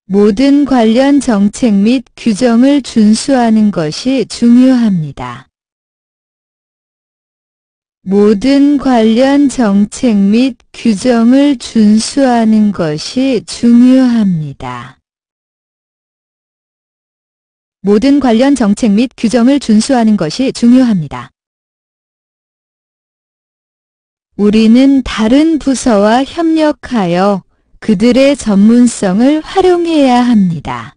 모든 관련 정책 및 규정을 준수하는 것이 중요합니다. 모든 관련 정책 및 규정을 준수하는 것이 중요합니다. 모든 관련 정책 및 규정을 준수하는 것이 중요합니다. 우리는 다른 부서와 협력하여 그들의 전문성을 활용해야 합니다.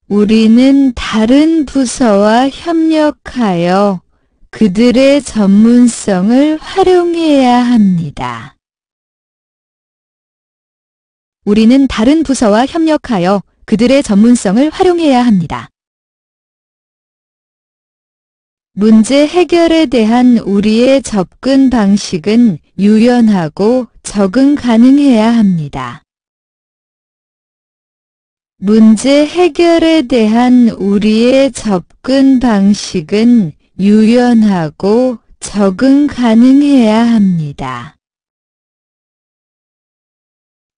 우리는 다른 부서와 협력하여 그들의 전문성을 활용해야 합니다. 우리는 다른 부서와 협력하여 그들의 전문성을 활용해야 합니다. 문제 해결에 대한 우리의 접근 방식은 유연하고 적응 가능해야 합니다. 문제 해결에 대한 우리의 접근 방식은 유연하고 적응 가능해야 합니다.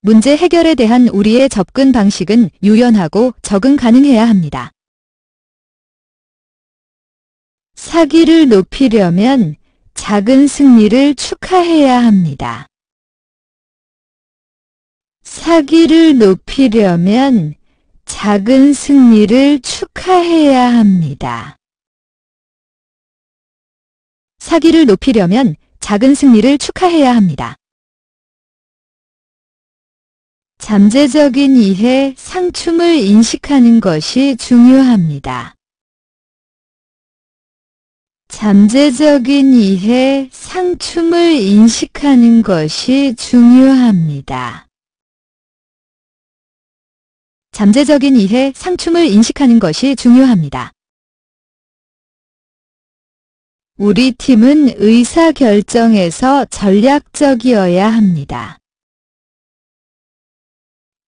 문제 해결에 대한 우리의 접근 방식은 유연하고 적응 가능해야 합니다. 사기를 높이려면 작은 승리를 축하해야 합니다. 사기를 높이려면 작은 승리를 축하해야 합니다. 사기를 높이려면 작은 승리를 축하해야 합니다. 잠재적인 이해, 상충을 인식하는 것이 중요합니다. 잠재적인 이해, 상충을 인식하는 것이 중요합니다. 잠재적인 이해, 상충을 인식하는 것이 중요합니다. 우리 팀은 의사결정에서 전략적이어야 합니다.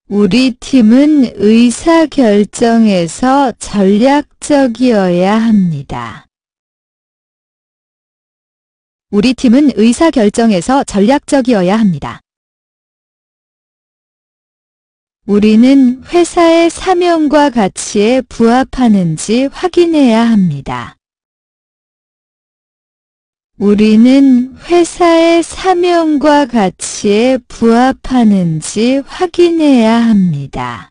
우리 팀은 의사결정에서 전략적이어야 합니다. 우리 팀은 의사결정에서 전략적이어야 합니다. 우리는 회사의 사명과 가치에 부합하는지 확인해야 합니다. 우리는 회사의 사명과 가치에 부합하는지 확인해야 합니다.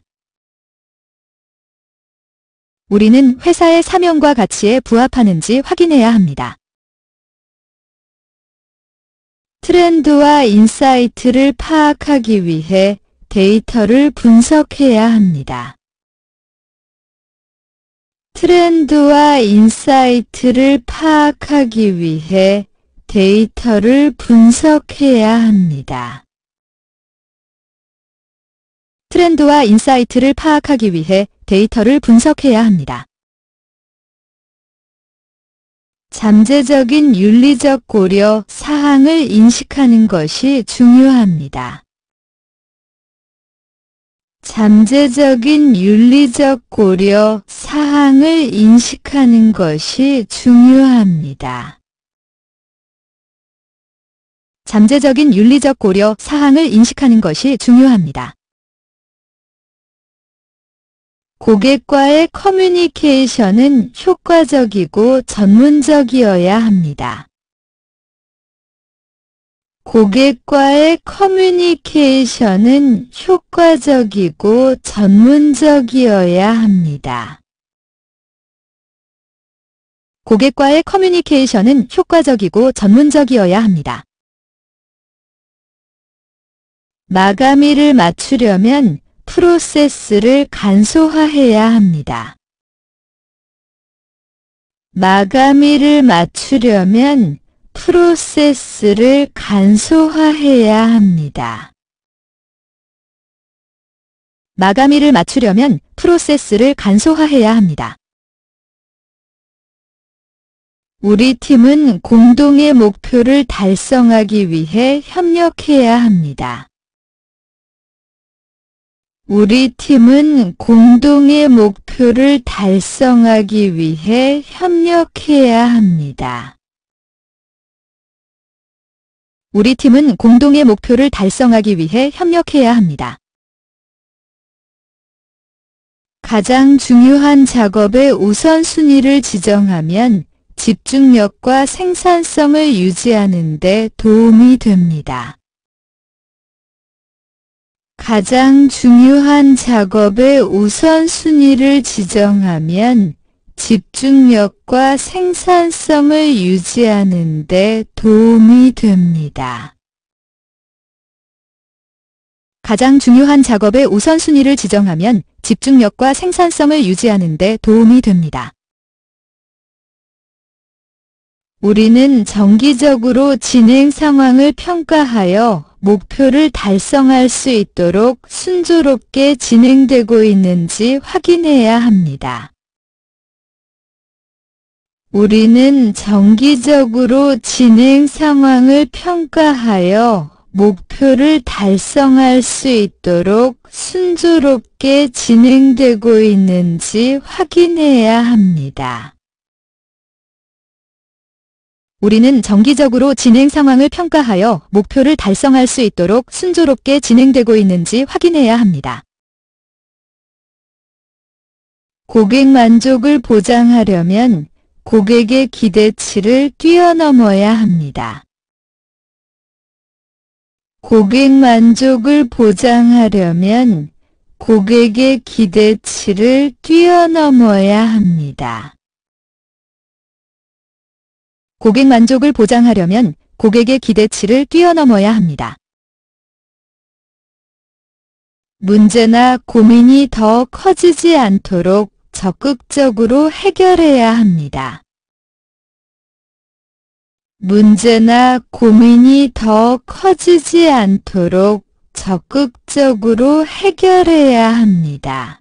우리는 회사의 사명과 가치에 부합하는지 확인해야 합니다. 트렌드와 인사이트를 파악하기 위해 데이터를 분석해야 합니다. 트렌드와 인사이트를 파악하기 위해 데이터를 분석해야 합니다. 트렌드와 인사이트를 파악하기 위해 데이터를 분석해야 합니다. 잠재적인 윤리적 고려 사항을 인식하는 것이 중요합니다. 잠재적인 윤리적 고려 사항을 인식하는 것이 중요합니다. 잠재적인 윤리적 고려 사항을 인식하는 것이 중요합니다. 고객과의 커뮤니케이션은 효과적이고 전문적이어야 합니다. 고객과의 커뮤니케이션은 효과적이고 전문적이어야 합니다. 고객과의 커뮤니케이션은 효과적이고 전문적이어야 합니다. 마감일을 맞추려면 프로세스를 간소화해야 합니다. 마감일을 맞추려면 프로세스를 간소화해야 합니다. 마감일을 맞추려면 프로세스를 간소화해야 합니다. 우리 팀은 공동의 목표를 달성하기 위해 협력해야 합니다. 우리 팀은 공동의 목표를 달성하기 위해 협력해야 합니다. 우리 팀은 공동의 목표를 달성하기 위해 협력해야 합니다. 가장 중요한 작업의 우선순위를 지정하면 집중력과 생산성을 유지하는 데 도움이 됩니다. 가장 중요한 작업의 우선순위를 지정하면 집중력과 생산성을 유지하는 데 도움이 됩니다. 가장 중요한 작업의 우선순위를 지정하면 집중력과 생산성을 유지하는 데 도움이 됩니다. 우리는 정기적으로 진행 상황을 평가하여 목표를 달성할 수 있도록 순조롭게 진행되고 있는지 확인해야 합니다. 우리는 정기적으로 진행 상황을 평가하여 목표를 달성할 수 있도록 순조롭게 진행되고 있는지 확인해야 합니다. 우리는 정기적으로 진행 상황을 평가하여 목표를 달성할 수 있도록 순조롭게 진행되고 있는지 확인해야 합니다. 고객 만족을 보장하려면 고객의 기대치를 뛰어넘어야 합니다. 고객 만족을 보장하려면 고객의 기대치를 뛰어넘어야 합니다. 고객 만족을 보장하려면 고객의 기대치를 뛰어넘어야 합니다. 문제나 고민이 더 커지지 않도록 적극적으로 해결해야 합니다. 문제나 고민이 더 커지지 않도록 적극적으로 해결해야 합니다.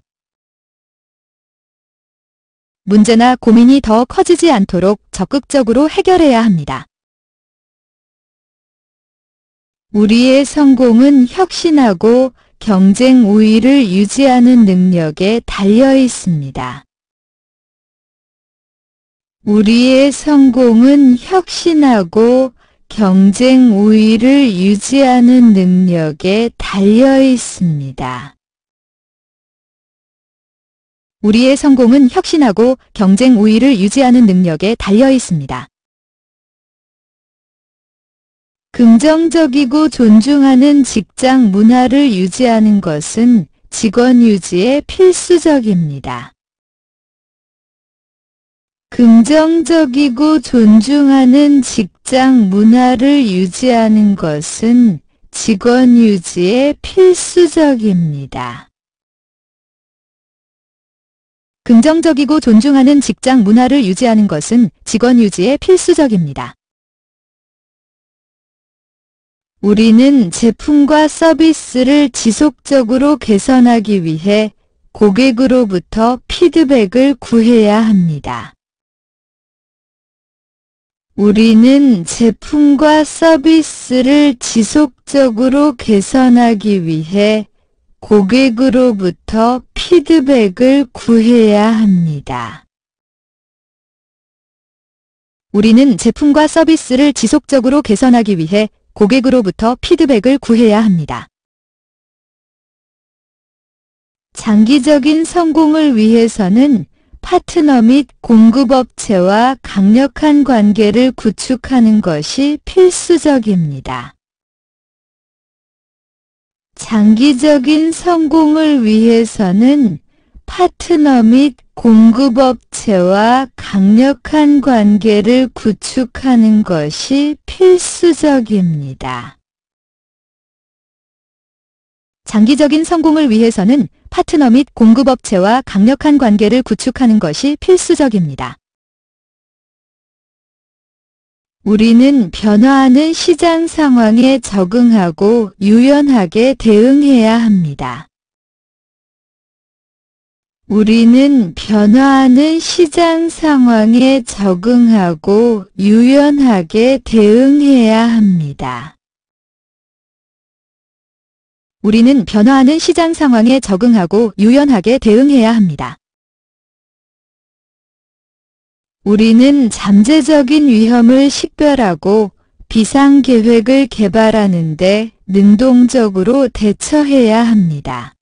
문제나 고민이 더 커지지 않도록 적극적으로 해결해야 합니다. 우리의 성공은 혁신하고 경쟁 우위를 유지하는 능력에 달려 있습니다. 우리의 성공은 혁신하고 경쟁 우위를 유지하는 능력에 달려 있습니다. 우리의 성공은 혁신하고 경쟁 우위를 유지하는 능력에 달려 있습니다. 긍정적이고 존중하는 직장 문화를 유지하는 것은 직원 유지에 필수적입니다. 긍정적이고 존중하는 직장 문화를 유지하는 것은 직원 유지에 필수적입니다. 긍정적이고 존중하는 직장 문화를 유지하는 것은 직원 유지에 필수적입니다. 우리는 제품과 서비스를 지속적으로 개선하기 위해 고객으로부터 피드백을 구해야 합니다. 우리는 제품과 서비스를 지속적으로 개선하기 위해 고객으로부터 피드백을 구해야 합니다. 우리는 제품과 서비스를 지속적으로 개선하기 위해 고객으로부터 피드백을 구해야 합니다. 장기적인 성공을 위해서는 파트너 및 공급업체와 강력한 관계를 구축하는 것이 필수적입니다. 장기적인 성공을 위해서는 파트너 및 공급업체와 강력한 관계를 구축하는 것이 필수적입니다. 장기적인 성공을 위해서는 파트너 및 공급업체와 강력한 관계를 구축하는 것이 필수적입니다. 우리는 변화하는 시장 상황에 적응하고 유연하게 대응해야 합니다. 우리는 변화하는 시장 상황에 적응하고 유연하게 대응해야 합니다. 우리는 변화하는 시장 상황에 적응하고 유연하게 대응해야 합니다. 우리는 잠재적인 위험을 식별하고 비상계획을 개발하는 데 능동적으로 대처해야 합니다.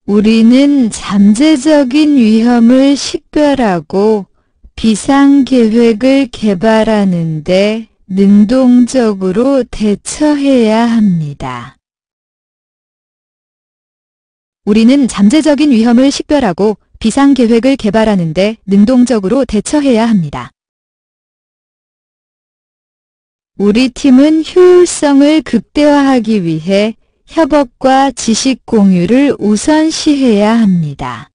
우리는 잠재적인 위험을 식별하고 비상계획을 개발하는 데 능동적으로 대처해야 합니다. 우리는 잠재적인 위험을 식별하고 비상계획을 개발하는 데 능동적으로 대처해야 합니다. 우리 팀은 효율성을 극대화하기 위해 협업과 지식 공유를 우선시해야 합니다.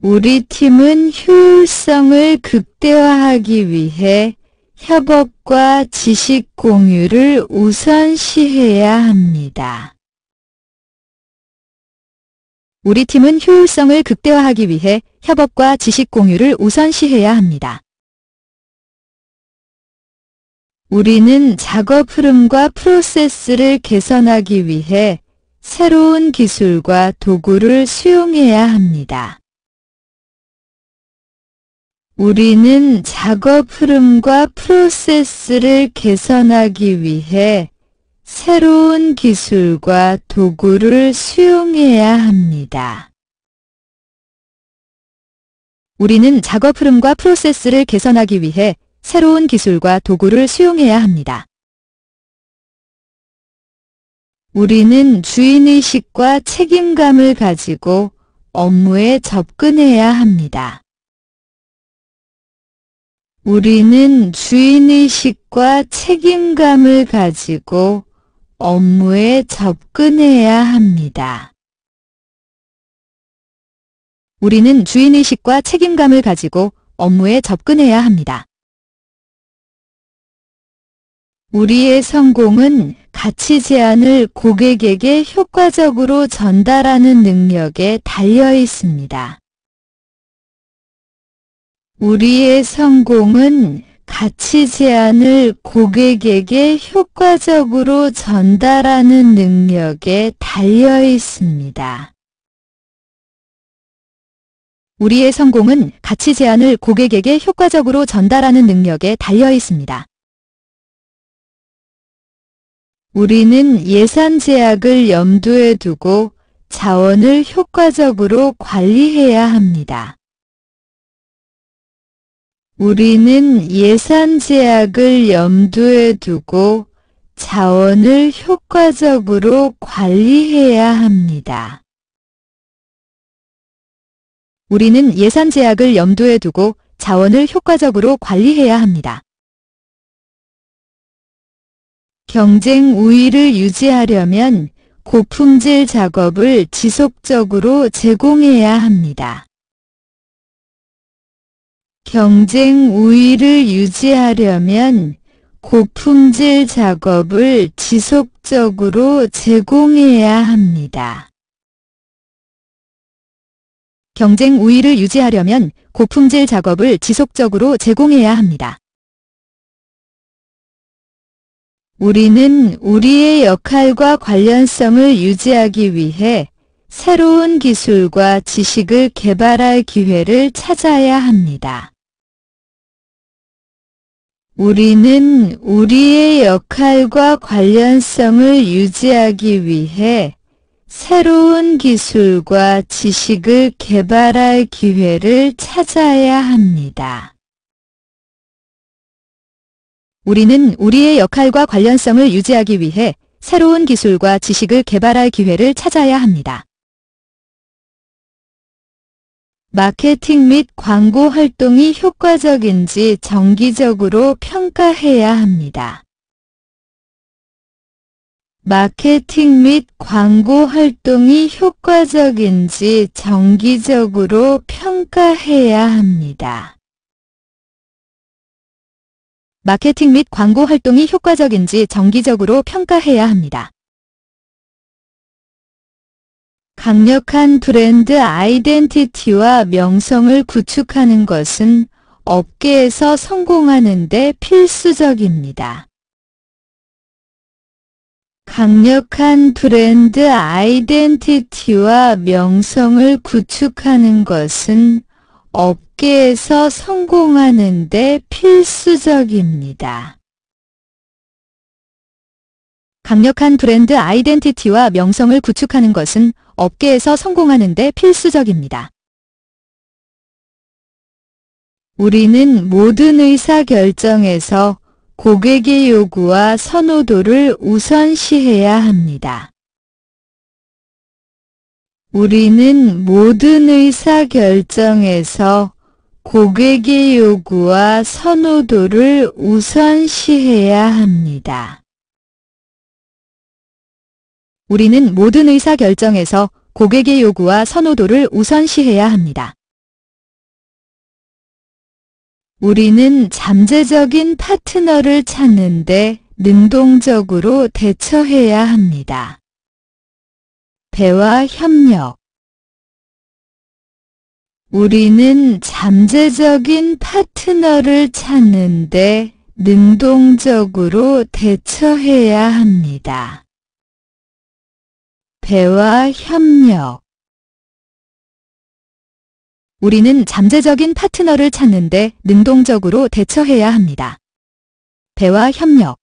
우리 팀은 효율성을 극대화하기 위해 협업과 지식 공유를 우선시해야 합니다. 우리 팀은 효율성을 극대화하기 위해 협업과 지식 공유를 우선시해야 합니다. 우리는 작업 흐름과 프로세스를 개선하기 위해 새로운 기술과 도구를 수용해야 합니다. 우리는 작업 흐름과 프로세스를 개선하기 위해 새로운 기술과 도구를 수용해야 합니다. 우리는 작업 흐름과 프로세스를 개선하기 위해 새로운 기술과 도구를 수용해야 합니다. 우리는 주인의식과 책임감을 가지고 업무에 접근해야 합니다. 우리는 주인의식과 책임감을 가지고 업무에 접근해야 합니다. 우리는 주인의식과 책임감을 가지고 업무에 접근해야 합니다. 우리의 성공은 가치 제안을 고객에게 효과적으로 전달하는 능력에 달려 있습니다. 우리의 성공은 가치 제안을 고객에게 효과적으로 전달하는 능력에 달려 있습니다. 우리의 성공은 가치 제안을 고객에게 효과적으로 전달하는 능력에 달려 있습니다. 우리는 예산 제약을 염두에 두고 자원을 효과적으로 관리해야 합니다. 우리는 예산 제약을 염두에 두고 자원을 효과적으로 관리해야 합니다. 우리는 예산 제약을 염두에 두고 자원을 효과적으로 관리해야 합니다. 경쟁 우위를 유지하려면 고품질 작업을 지속적으로 제공해야 합니다. 경쟁 우위를 유지하려면 고품질 작업을 지속적으로 제공해야 합니다. 경쟁 우위를 유지하려면 고품질 작업을 지속적으로 제공해야 합니다. 우리는 우리의 역할과 관련성을 유지하기 위해 새로운 기술과 지식을 개발할 기회를 찾아야 합니다. 우리는 우리의 역할과 관련성을 유지하기 위해 새로운 기술과 지식을 개발할 기회를 찾아야 합니다. 우리는 우리의 역할과 관련성을 유지하기 위해 새로운 기술과 지식을 개발할 기회를 찾아야 합니다. 마케팅 및 광고 활동이 효과적인지 정기적으로 평가해야 합니다. 마케팅 및 광고 활동이 효과적인지 정기적으로 평가해야 합니다. 마케팅 및 광고 활동이 효과적인지 정기적으로 평가해야 합니다. 강력한 브랜드 아이덴티티와 명성을 구축하는 것은 업계에서 성공하는 데 필수적입니다. 강력한 브랜드 아이덴티티와 명성을 구축하는 것은 업계에서 성공하는 데 필수적입니다. 강력한 브랜드 아이덴티티와 명성을 구축하는 것은 업계에서 성공하는 데 필수적입니다. 우리는 모든 의사결정에서 고객의 요구와 선호도를 우선시해야 합니다. 우리는 모든 의사결정에서 고객의 요구와 선호도를 우선시해야 합니다. 우리는 모든 의사결정에서 고객의 요구와 선호도를 우선시해야 합니다. 우리는 잠재적인 파트너를 찾는데 능동적으로 대처해야 합니다. 대화 협력. 우리는 잠재적인 파트너를 찾는데 능동적으로 대처해야 합니다. 대화 협력. 우리는 잠재적인 파트너를 찾는데 능동적으로 대처해야 합니다. 대화 협력.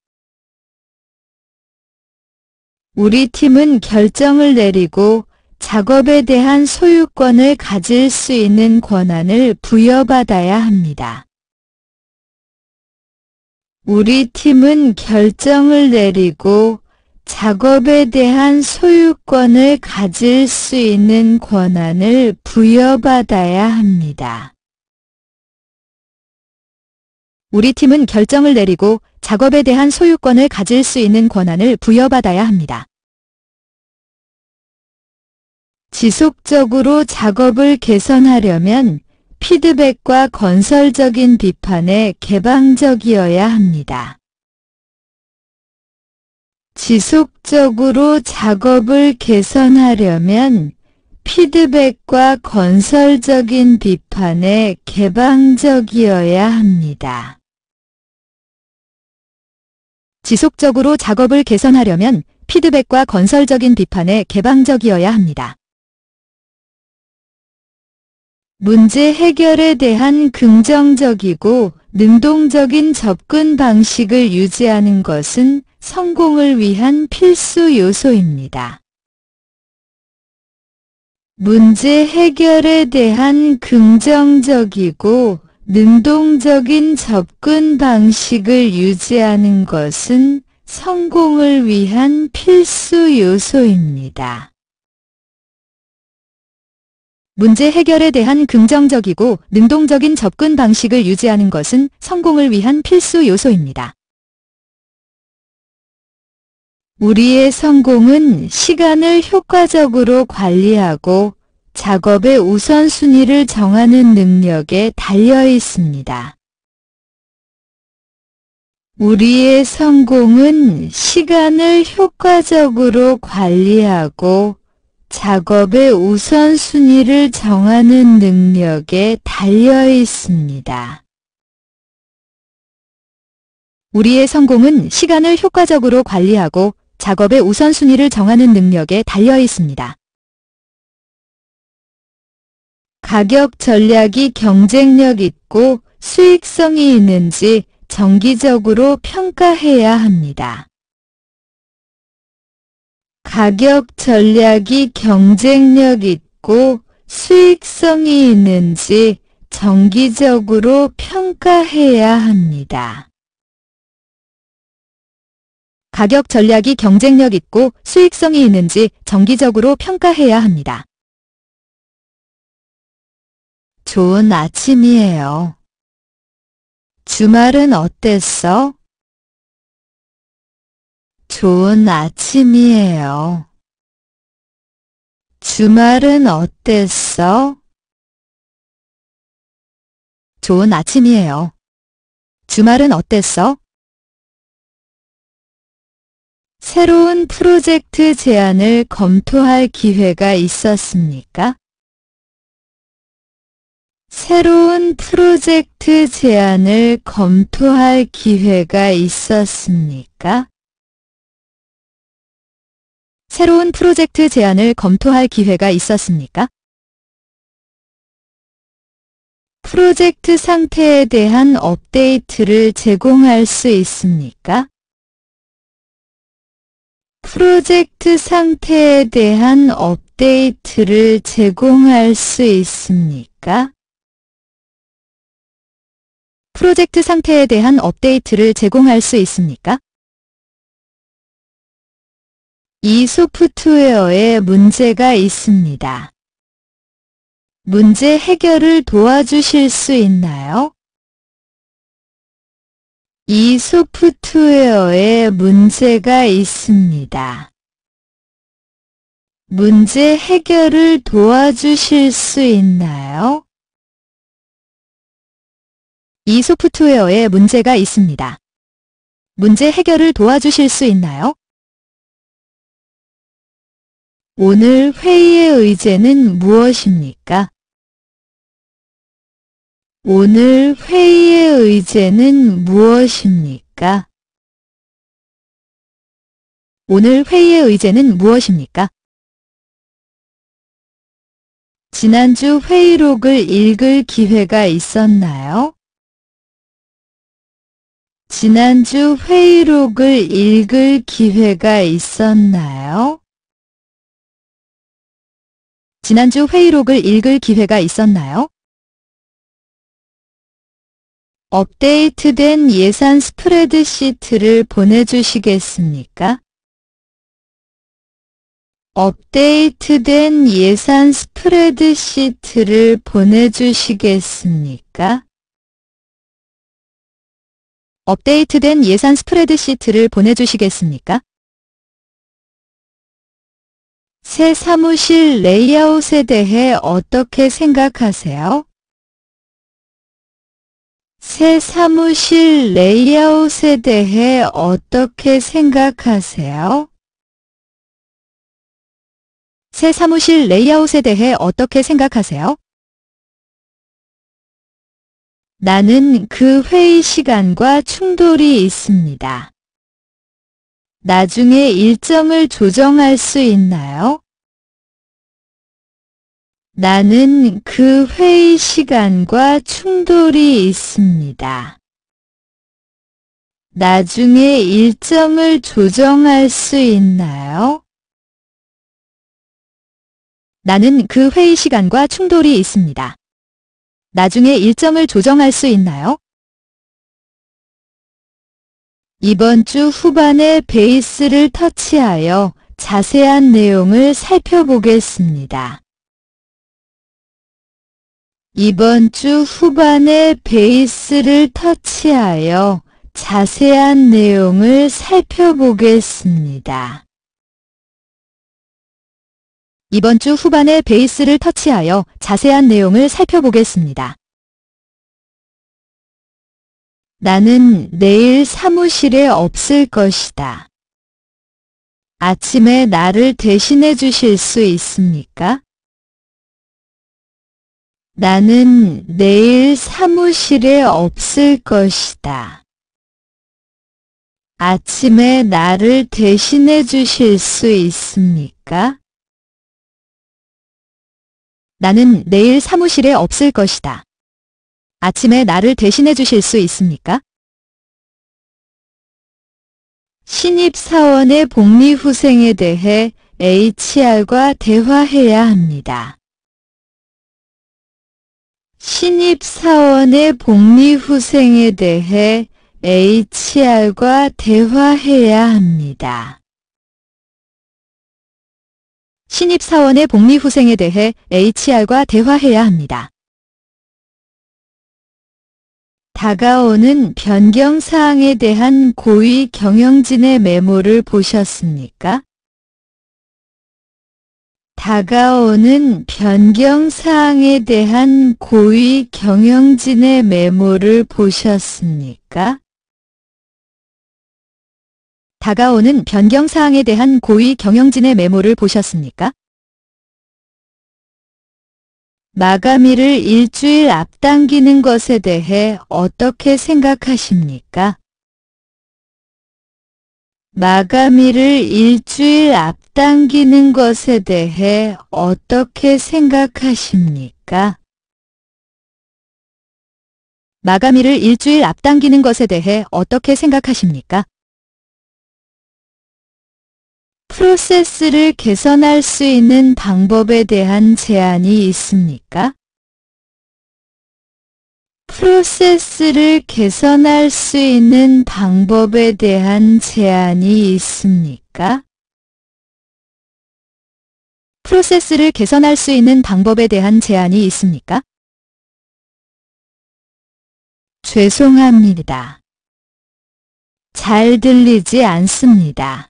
우리 팀은 결정을 내리고 작업에 대한 소유권을 가질 수 있는 권한을 부여받아야 합니다. 우리 팀은 결정을 내리고 작업에 대한 소유권을 가질 수 있는 권한을 부여받아야 합니다. 우리 팀은 결정을 내리고 작업에 대한 소유권을 가질 수 있는 권한을 부여받아야 합니다. 지속적으로 작업을 개선하려면 피드백과 건설적인 비판에 개방적이어야 합니다. 지속적으로 작업을 개선하려면 피드백과 건설적인 비판에 개방적이어야 합니다. 지속적으로 작업을 개선하려면 피드백과 건설적인 비판에 개방적이어야 합니다. 문제 해결에 대한 긍정적이고 능동적인 접근 방식을 유지하는 것은 성공을 위한 필수 요소입니다. 문제 해결에 대한 긍정적이고 능동적인 접근 방식을 유지하는 것은 성공을 위한 필수 요소입니다. 문제 해결에 대한 긍정적이고 능동적인 접근 방식을 유지하는 것은 성공을 위한 필수 요소입니다. 우리의 성공은 시간을 효과적으로 관리하고 작업의 우선순위를 정하는 능력에 달려 있습니다. 우리의 성공은 시간을 효과적으로 관리하고 작업의 우선순위를 정하는 능력에 달려 있습니다. 우리의 성공은 시간을 효과적으로 관리하고 작업의 우선순위를 정하는 능력에 달려 있습니다. 가격 전략이 경쟁력 있고 수익성이 있는지 정기적으로 평가해야 합니다. 가격 전략이 경쟁력 있고 수익성이 있는지 정기적으로 평가해야 합니다. 가격 전략이 경쟁력 있고 수익성이 있는지 정기적으로 평가해야 합니다. 좋은 아침이에요. 주말은 어땠어? 좋은 아침이에요. 주말은 어땠어? 좋은 아침이에요. 주말은 어땠어? 새로운 프로젝트 제안을 검토할 기회가 있었습니까? 새로운 프로젝트 제안을 검토할 기회가 있었습니까? 새로운 프로젝트 제안을 검토할 기회가 있었습니까? 프로젝트 상태에 대한 업데이트를 제공할 수 있습니까? 프로젝트 상태에 대한 업데이트를 제공할 수 있습니까? 프로젝트 상태에 대한 업데이트를 제공할 수 있습니까? 이 소프트웨어에 문제가 있습니다. 문제 해결을 도와주실 수 있나요? 이 소프트웨어에 문제가 있습니다. 문제 해결을 도와주실 수 있나요? 이 소프트웨어에 문제가 있습니다. 문제 해결을 도와주실 수 있나요? 오늘 회의의 의제는 무엇입니까? 오늘 회의의 의제는 무엇입니까? 오늘 회의의 의제는 무엇입니까? 지난주 회의록을 읽을 기회가 있었나요? 지난주 회의록을 읽을 기회가 있었나요? 지난주 회의록을 읽을 기회가 있었나요? 업데이트된 예산 스프레드시트를 보내주시겠습니까? 업데이트된 예산 스프레드시트를 보내주시겠습니까? 업데이트된 예산 스프레드시트를 보내주시겠습니까? 새 사무실 레이아웃에 대해 어떻게 생각하세요? 새 사무실 레이아웃에 대해 어떻게 생각하세요? 새 사무실 레이아웃에 대해 어떻게 생각하세요? 나는 그 회의 시간과 충돌이 있습니다. 나중에 일정을 조정할 수 있나요? 나는 그 회의 시간과 충돌이 있습니다. 나중에 일정을 조정할 수 있나요? 나는 그 회의 시간과 충돌이 있습니다. 나중에 일정을 조정할 수 있나요? 이번 주 후반에 베이스를 터치하여 자세한 내용을 살펴보겠습니다. 이번 주 후반에 베이스를 터치하여 자세한 내용을 살펴보겠습니다. 이번 주 후반에 베이스를 터치하여 자세한 내용을 살펴보겠습니다. 나는 내일 사무실에 없을 것이다. 아침에 나를 대신해 주실 수 있습니까? 나는 내일 사무실에 없을 것이다. 아침에 나를 대신해 주실 수 있습니까? 나는 내일 사무실에 없을 것이다. 아침에 나를 대신해 주실 수 있습니까? 신입사원의 복리후생에 대해 HR과 대화해야 합니다. 신입사원의 복리후생에 대해 HR과 대화해야 합니다. 신입사원의 복리후생에 대해 HR과 대화해야 합니다. 다가오는 변경사항에 대한 고위 경영진의 메모를 보셨습니까? 다가오는 변경사항에 대한 고위 경영진의 메모를 보셨습니까? 다가오는 변경사항에 대한 고위 경영진의 메모를 보셨습니까? 마감일을 일주일 앞당기는 것에 대해 어떻게 생각하십니까? 마감일을 일주일 앞당기는 것에 대해 어떻게 생각하십니까? 마감일을 일주일 앞당기는 것에 대해 어떻게 생각하십니까? 프로세스를 개선할 수 있는 방법에 대한 제안이 있습니까? 프로세스를 개선할 수 있는 방법에 대한 제안이 있습니까? 프로세스를 개선할 수 있는 방법에 대한 제안이 있습니까? 죄송합니다. 잘 들리지 않습니다.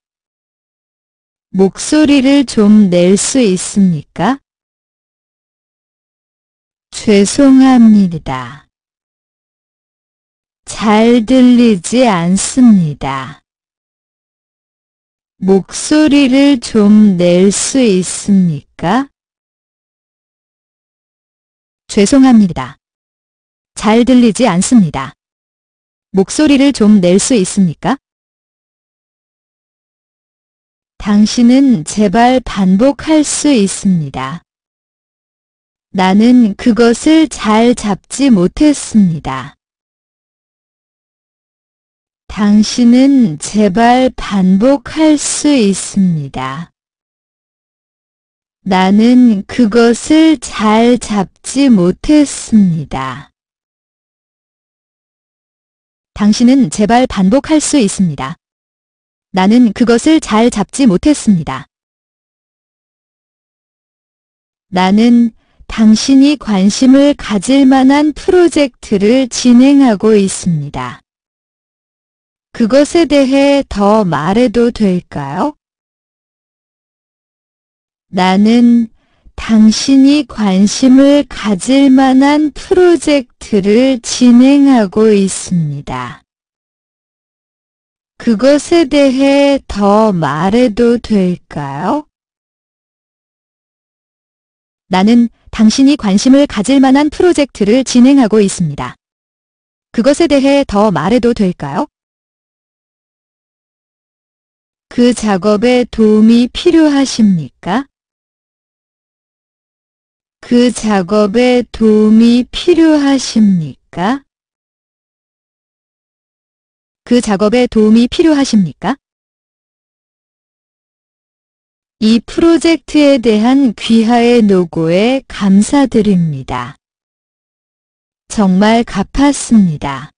목소리를 좀 낼 수 있습니까? 죄송합니다. 잘 들리지 않습니다. 목소리를 좀 낼 수 있습니까? 죄송합니다. 잘 들리지 않습니다. 목소리를 좀 낼 수 있습니까? 당신은 제발 반복할 수 있습니다. 나는 그것을 잘 잡지 못했습니다. 당신은 제발 반복할 수 있습니다. 나는 그것을 잘 잡지 못했습니다. 당신은 제발 반복할 수 있습니다. 나는 그것을 잘 잡지 못했습니다. 나는 당신이 관심을 가질 만한 프로젝트를 진행하고 있습니다. 그것에 대해 더 말해도 될까요? 나는 당신이 관심을 가질 만한 프로젝트를 진행하고 있습니다. 그것에 대해 더 말해도 될까요? 나는 당신이 관심을 가질 만한 프로젝트를 진행하고 있습니다. 그것에 대해 더 말해도 될까요? 그 작업에 도움이 필요하십니까? 그 작업에 도움이 필요하십니까? 그 작업에 도움이 필요하십니까? 이 프로젝트에 대한 귀하의 노고에 감사드립니다. 정말 갚았습니다.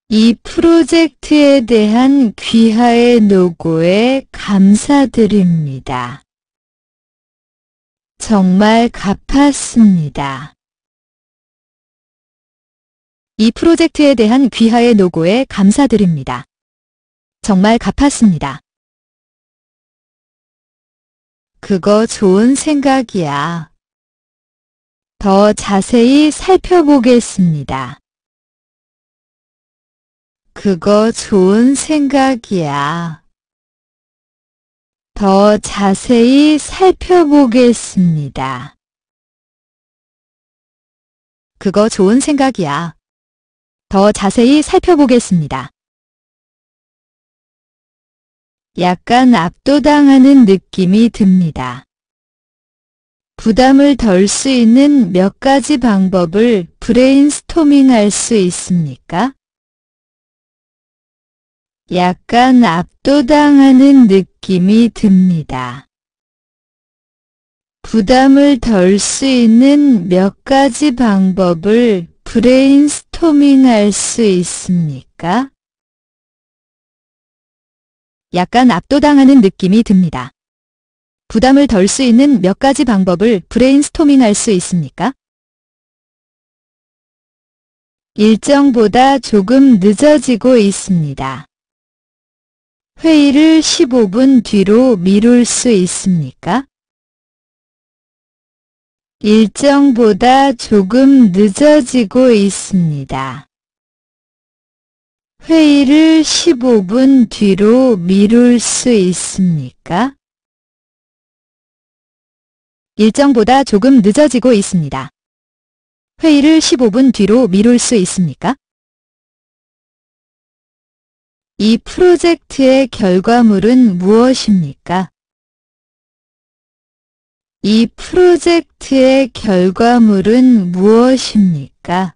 이 프로젝트에 대한 귀하의 노고에 감사드립니다. 정말 갚았습니다. 이 프로젝트에 대한 귀하의 노고에 감사드립니다. 정말 갚았습니다. 그거 좋은 생각이야. 더 자세히 살펴보겠습니다. 그거 좋은 생각이야. 더 자세히 살펴보겠습니다. 그거 좋은 생각이야. 더 자세히 살펴보겠습니다. 약간 압도당하는 느낌이 듭니다. 부담을 덜 수 있는 몇 가지 방법을 브레인스토밍할 수 있습니까? 약간 압도당하는 느낌이 듭니다. 부담을 덜 수 있는 몇 가지 방법을 브레인스토밍할 수 있습니까? 약간 압도당하는 느낌이 듭니다. 부담을 덜 수 있는 몇 가지 방법을 브레인스토밍할 수 있습니까? 일정보다 조금 늦어지고 있습니다. 회의를 15분 뒤로 미룰 수 있습니까? 일정보다 조금 늦어지고 있습니다. 회의를 15분 뒤로 미룰 수 있습니까? 일정보다 조금 늦어지고 있습니다. 회의를 15분 뒤로 미룰 수 있습니까? 이 프로젝트의 결과물은 무엇입니까? 이 프로젝트의 결과물은 무엇입니까?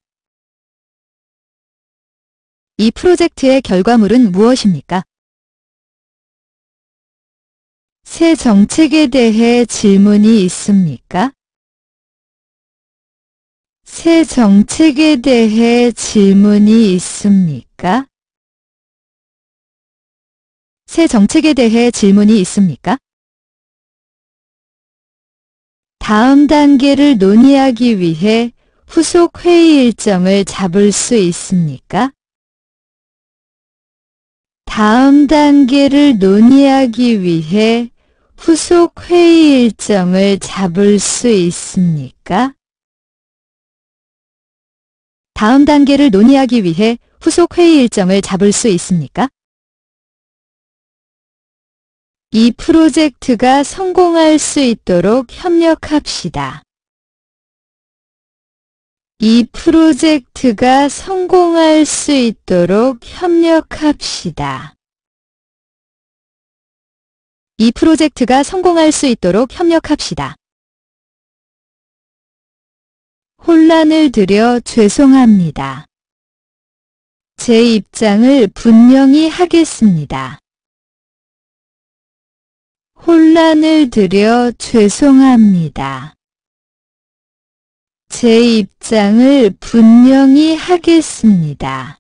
이 프로젝트의 결과물은 무엇입니까? 새 정책에 대해 질문이 있습니까? 새 정책에 대해 질문이 있습니까? 새 정책에 대해 질문이 있습니까? 다음 단계를 논의하기 위해 후속 회의 일정을 잡을 수 있습니까? 다음 단계를 논의하기 위해 후속 회의 일정을 잡을 수 있습니까? 다음 단계를 논의하기 위해 후속 회의 일정을 잡을 수 있습니까? 이 프로젝트가 성공할 수 있도록 협력합시다. 이 프로젝트가 성공할 수 있도록 협력합시다. 이 프로젝트가 성공할 수 있도록 협력합시다. 혼란을 드려 죄송합니다. 제 입장을 분명히 하겠습니다. 혼란을 드려 죄송합니다. 제 입장을 분명히 하겠습니다.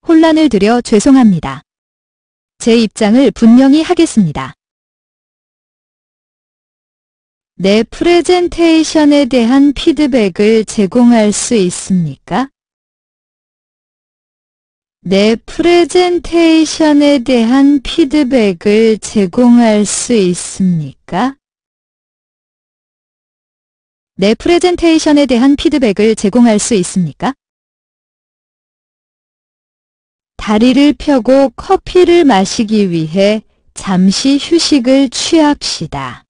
혼란을 드려 죄송합니다. 제 입장을 분명히 하겠습니다. 내 프레젠테이션에 대한 피드백을 제공할 수 있습니까? 내 프레젠테이션에 대한 피드백을 제공할 수 있습니까? 내 프레젠테이션에 대한 피드백을 제공할 수 있습니까? 다리를 펴고 커피를 마시기 위해 잠시 휴식을 취합시다.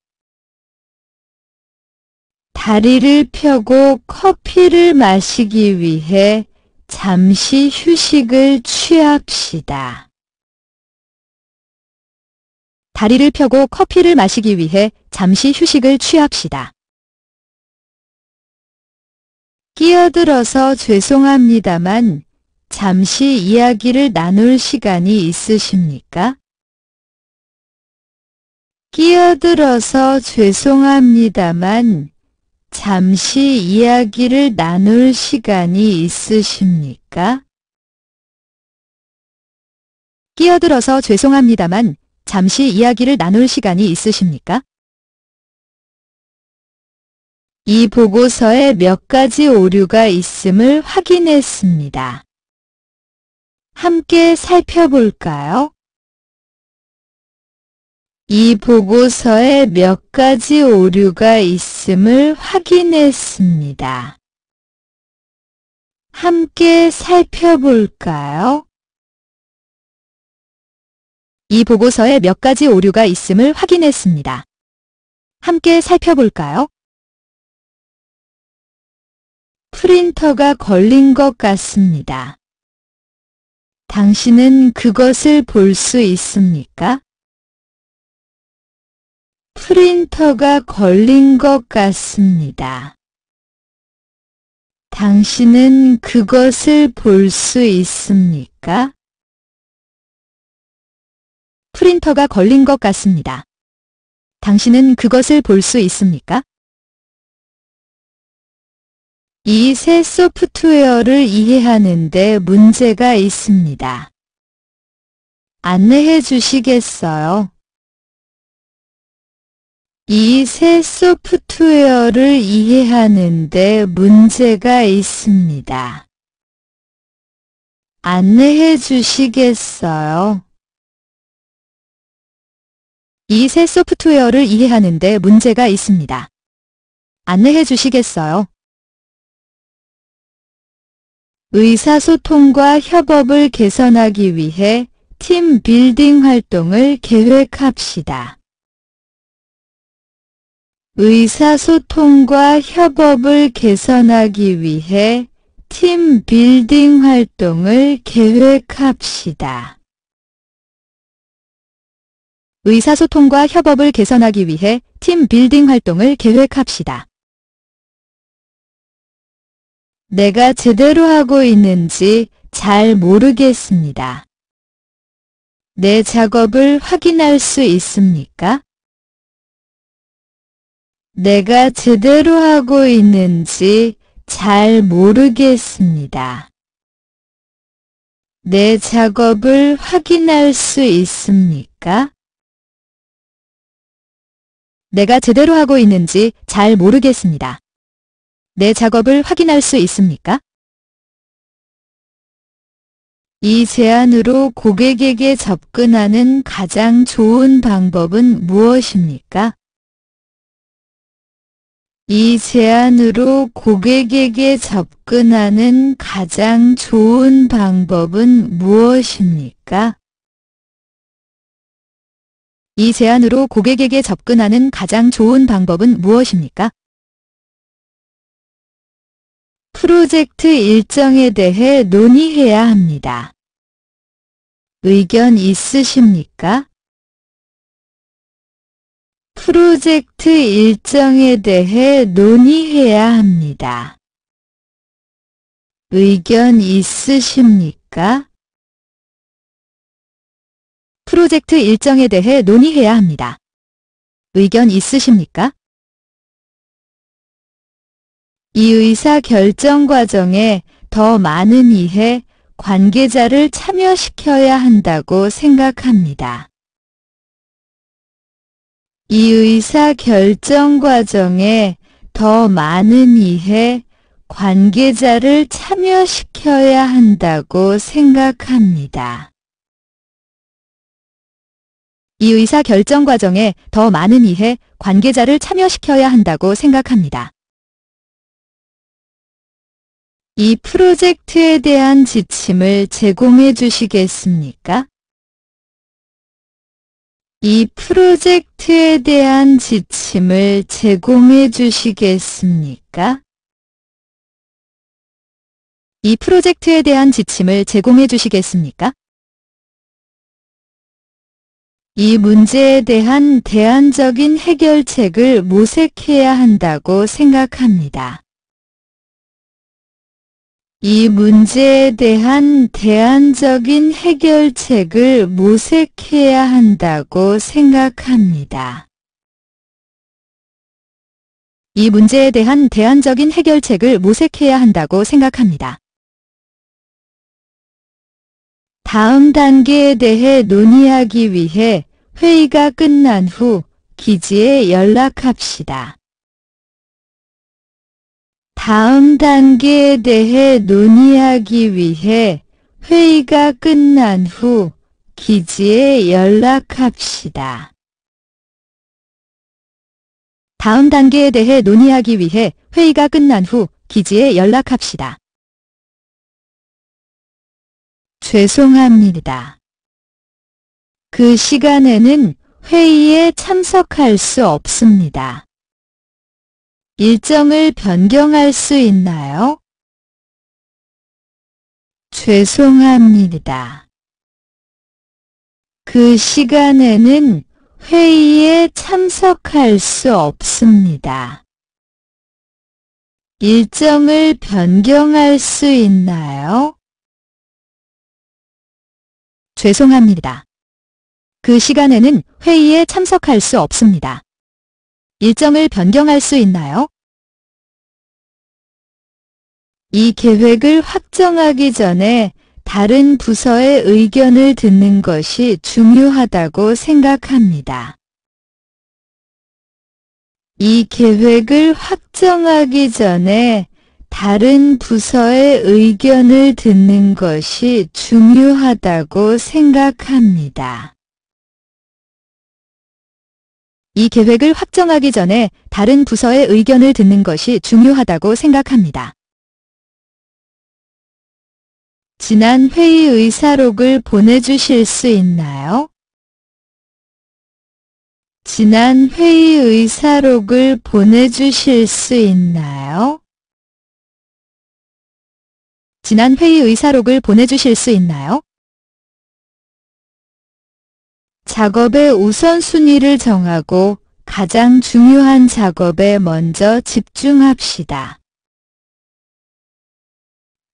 다리를 펴고 커피를 마시기 위해 잠시 휴식을 취합시다. 다리를 펴고 커피를 마시기 위해 잠시 휴식을 취합시다. 끼어들어서 죄송합니다만 잠시 이야기를 나눌 시간이 있으십니까? 끼어들어서 죄송합니다만 잠시 이야기를 나눌 시간이 있으십니까? 끼어들어서 죄송합니다만 잠시 이야기를 나눌 시간이 있으십니까? 이 보고서에 몇 가지 오류가 있음을 확인했습니다. 함께 살펴볼까요? 이 보고서에 몇 가지 오류가 있음을 확인했습니다. 함께 살펴볼까요? 이 보고서에 몇 가지 오류가 있음을 확인했습니다. 함께 살펴볼까요? 프린터가 걸린 것 같습니다. 당신은 그것을 볼 수 있습니까? 프린터가 걸린 것 같습니다. 당신은 그것을 볼 수 있습니까? 프린터가 걸린 것 같습니다. 당신은 그것을 볼 수 있습니까? 이 새 소프트웨어를 이해하는 데 문제가 있습니다. 안내해 주시겠어요? 이 새 소프트웨어를 이해하는 데 문제가 있습니다. 안내해 주시겠어요? 이 새 소프트웨어를 이해하는 데 문제가 있습니다. 안내해 주시겠어요? 의사소통과 협업을 개선하기 위해 팀 빌딩 활동을 계획합시다. 의사소통과 협업을 개선하기 위해 팀 빌딩 활동을 계획합시다. 의사소통과 협업을 개선하기 위해 팀 빌딩 활동을 계획합시다. 내가 제대로 하고 있는지 잘 모르겠습니다. 내 작업을 확인할 수 있습니까? 내가 제대로 하고 있는지 잘 모르겠습니다. 내 작업을 확인할 수 있습니까? 내가 제대로 하고 있는지 잘 모르겠습니다. 내 작업을 확인할 수 있습니까? 이 제안으로 고객에게 접근하는 가장 좋은 방법은 무엇입니까? 이 제안으로 고객에게 접근하는 가장 좋은 방법은 무엇입니까? 이 제안으로 고객에게 접근하는 가장 좋은 방법은 무엇입니까? 프로젝트 일정에 대해 논의해야 합니다. 의견 있으십니까? 프로젝트 일정에 대해 논의해야 합니다. 의견 있으십니까? 프로젝트 일정에 대해 논의해야 합니다. 의견 있으십니까? 이 의사 결정 과정에 더 많은 이해 관계자를 참여시켜야 한다고 생각합니다. 이 의사 결정 과정에 더 많은 이해 관계자를 참여시켜야 한다고 생각합니다. 이 의사 결정 과정에 더 많은 이해 관계자를 참여시켜야 한다고 생각합니다. 이 프로젝트에 대한 지침을 제공해 주시겠습니까? 이 프로젝트에 대한 지침을 제공해 주시겠습니까? 이 프로젝트에 대한 지침을 제공해 주시겠습니까? 이 문제에 대한 대안적인 해결책을 모색해야 한다고 생각합니다. 이 문제에 대한 대안적인 해결책을 모색해야 한다고 생각합니다. 이 문제에 대한 대안적인 해결책을 모색해야 한다고 생각합니다. 다음 단계에 대해 논의하기 위해 회의가 끝난 후 기지에 연락합시다. 다음 단계에 대해 논의하기 위해 회의가 끝난 후 기지에 연락합시다. 다음 단계에 대해 논의하기 위해 회의가 끝난 후 기지에 연락합시다. 죄송합니다. 그 시간에는 회의에 참석할 수 없습니다. 일정을 변경할 수 있나요? 죄송합니다. 그 시간에는 회의에 참석할 수 없습니다. 일정을 변경할 수 있나요? 죄송합니다. 그 시간에는 회의에 참석할 수 없습니다. 일정을 변경할 수 있나요? 이 계획을 확정하기 전에 다른 부서의 의견을 듣는 것이 중요하다고 생각합니다. 이 계획을 확정하기 전에 다른 부서의 의견을 듣는 것이 중요하다고 생각합니다. 이 계획을 확정하기 전에 다른 부서의 의견을 듣는 것이 중요하다고 생각합니다. 지난 회의 의사록을 보내주실 수 있나요? 지난 회의 의사록을 보내주실 수 있나요? 지난 회의 의사록을 보내주실 수 있나요? 작업의 우선순위를 정하고 가장 중요한 작업에 먼저 집중합시다.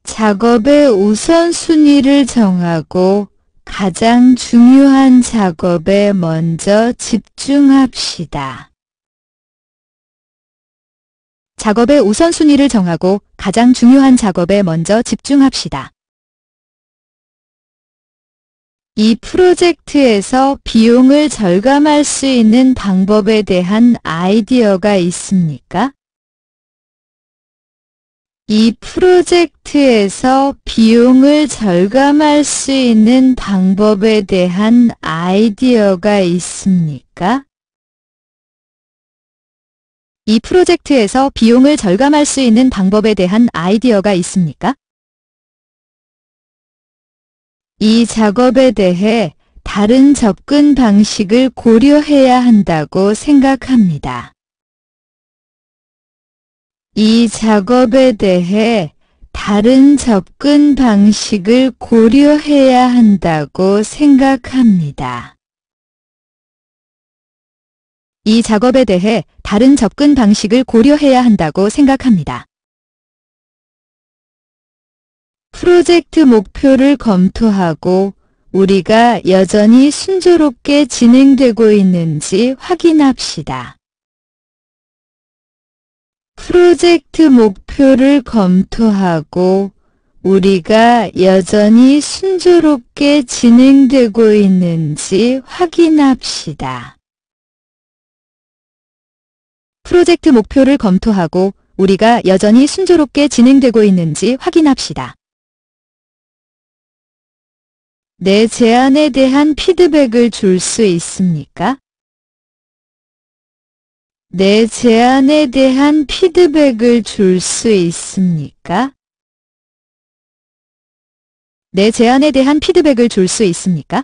작업의 우선순위를 정하고 가장 중요한 작업에 먼저 집중합시다. 작업의 우선순위를 정하고 가장 중요한 작업에 먼저 집중합시다. 이 프로젝트에서 비용을 절감할 수 있는 방법에 대한 아이디어가 있습니까? 이 프로젝트에서 비용을 절감할 수 있는 방법에 대한 아이디어가 있습니까? 이 프로젝트에서 비용을 절감할 수 있는 방법에 대한 아이디어가 있습니까? 이 작업에 대해 다른 접근 방식을 고려해야 한다고 생각합니다. 이 작업에 대해 다른 접근 방식을 고려해야 한다고 생각합니다. 이 작업에 대해 다른 접근 방식을 고려해야 한다고 생각합니다. 프로젝트 목표를 검토하고 우리가 여전히 순조롭게 진행되고 있는지 확인합시다. 프로젝트 목표를 검토하고 우리가 여전히 순조롭게 진행되고 있는지 확인합시다. 프로젝트 목표를 검토하고 우리가 여전히 순조롭게 진행되고 있는지 확인합시다. 내 제안에 대한 피드백을 줄 수 있습니까? 내 제안에 대한 피드백을 줄 수 있습니까? 내 제안에 대한 피드백을 줄 수 있습니까?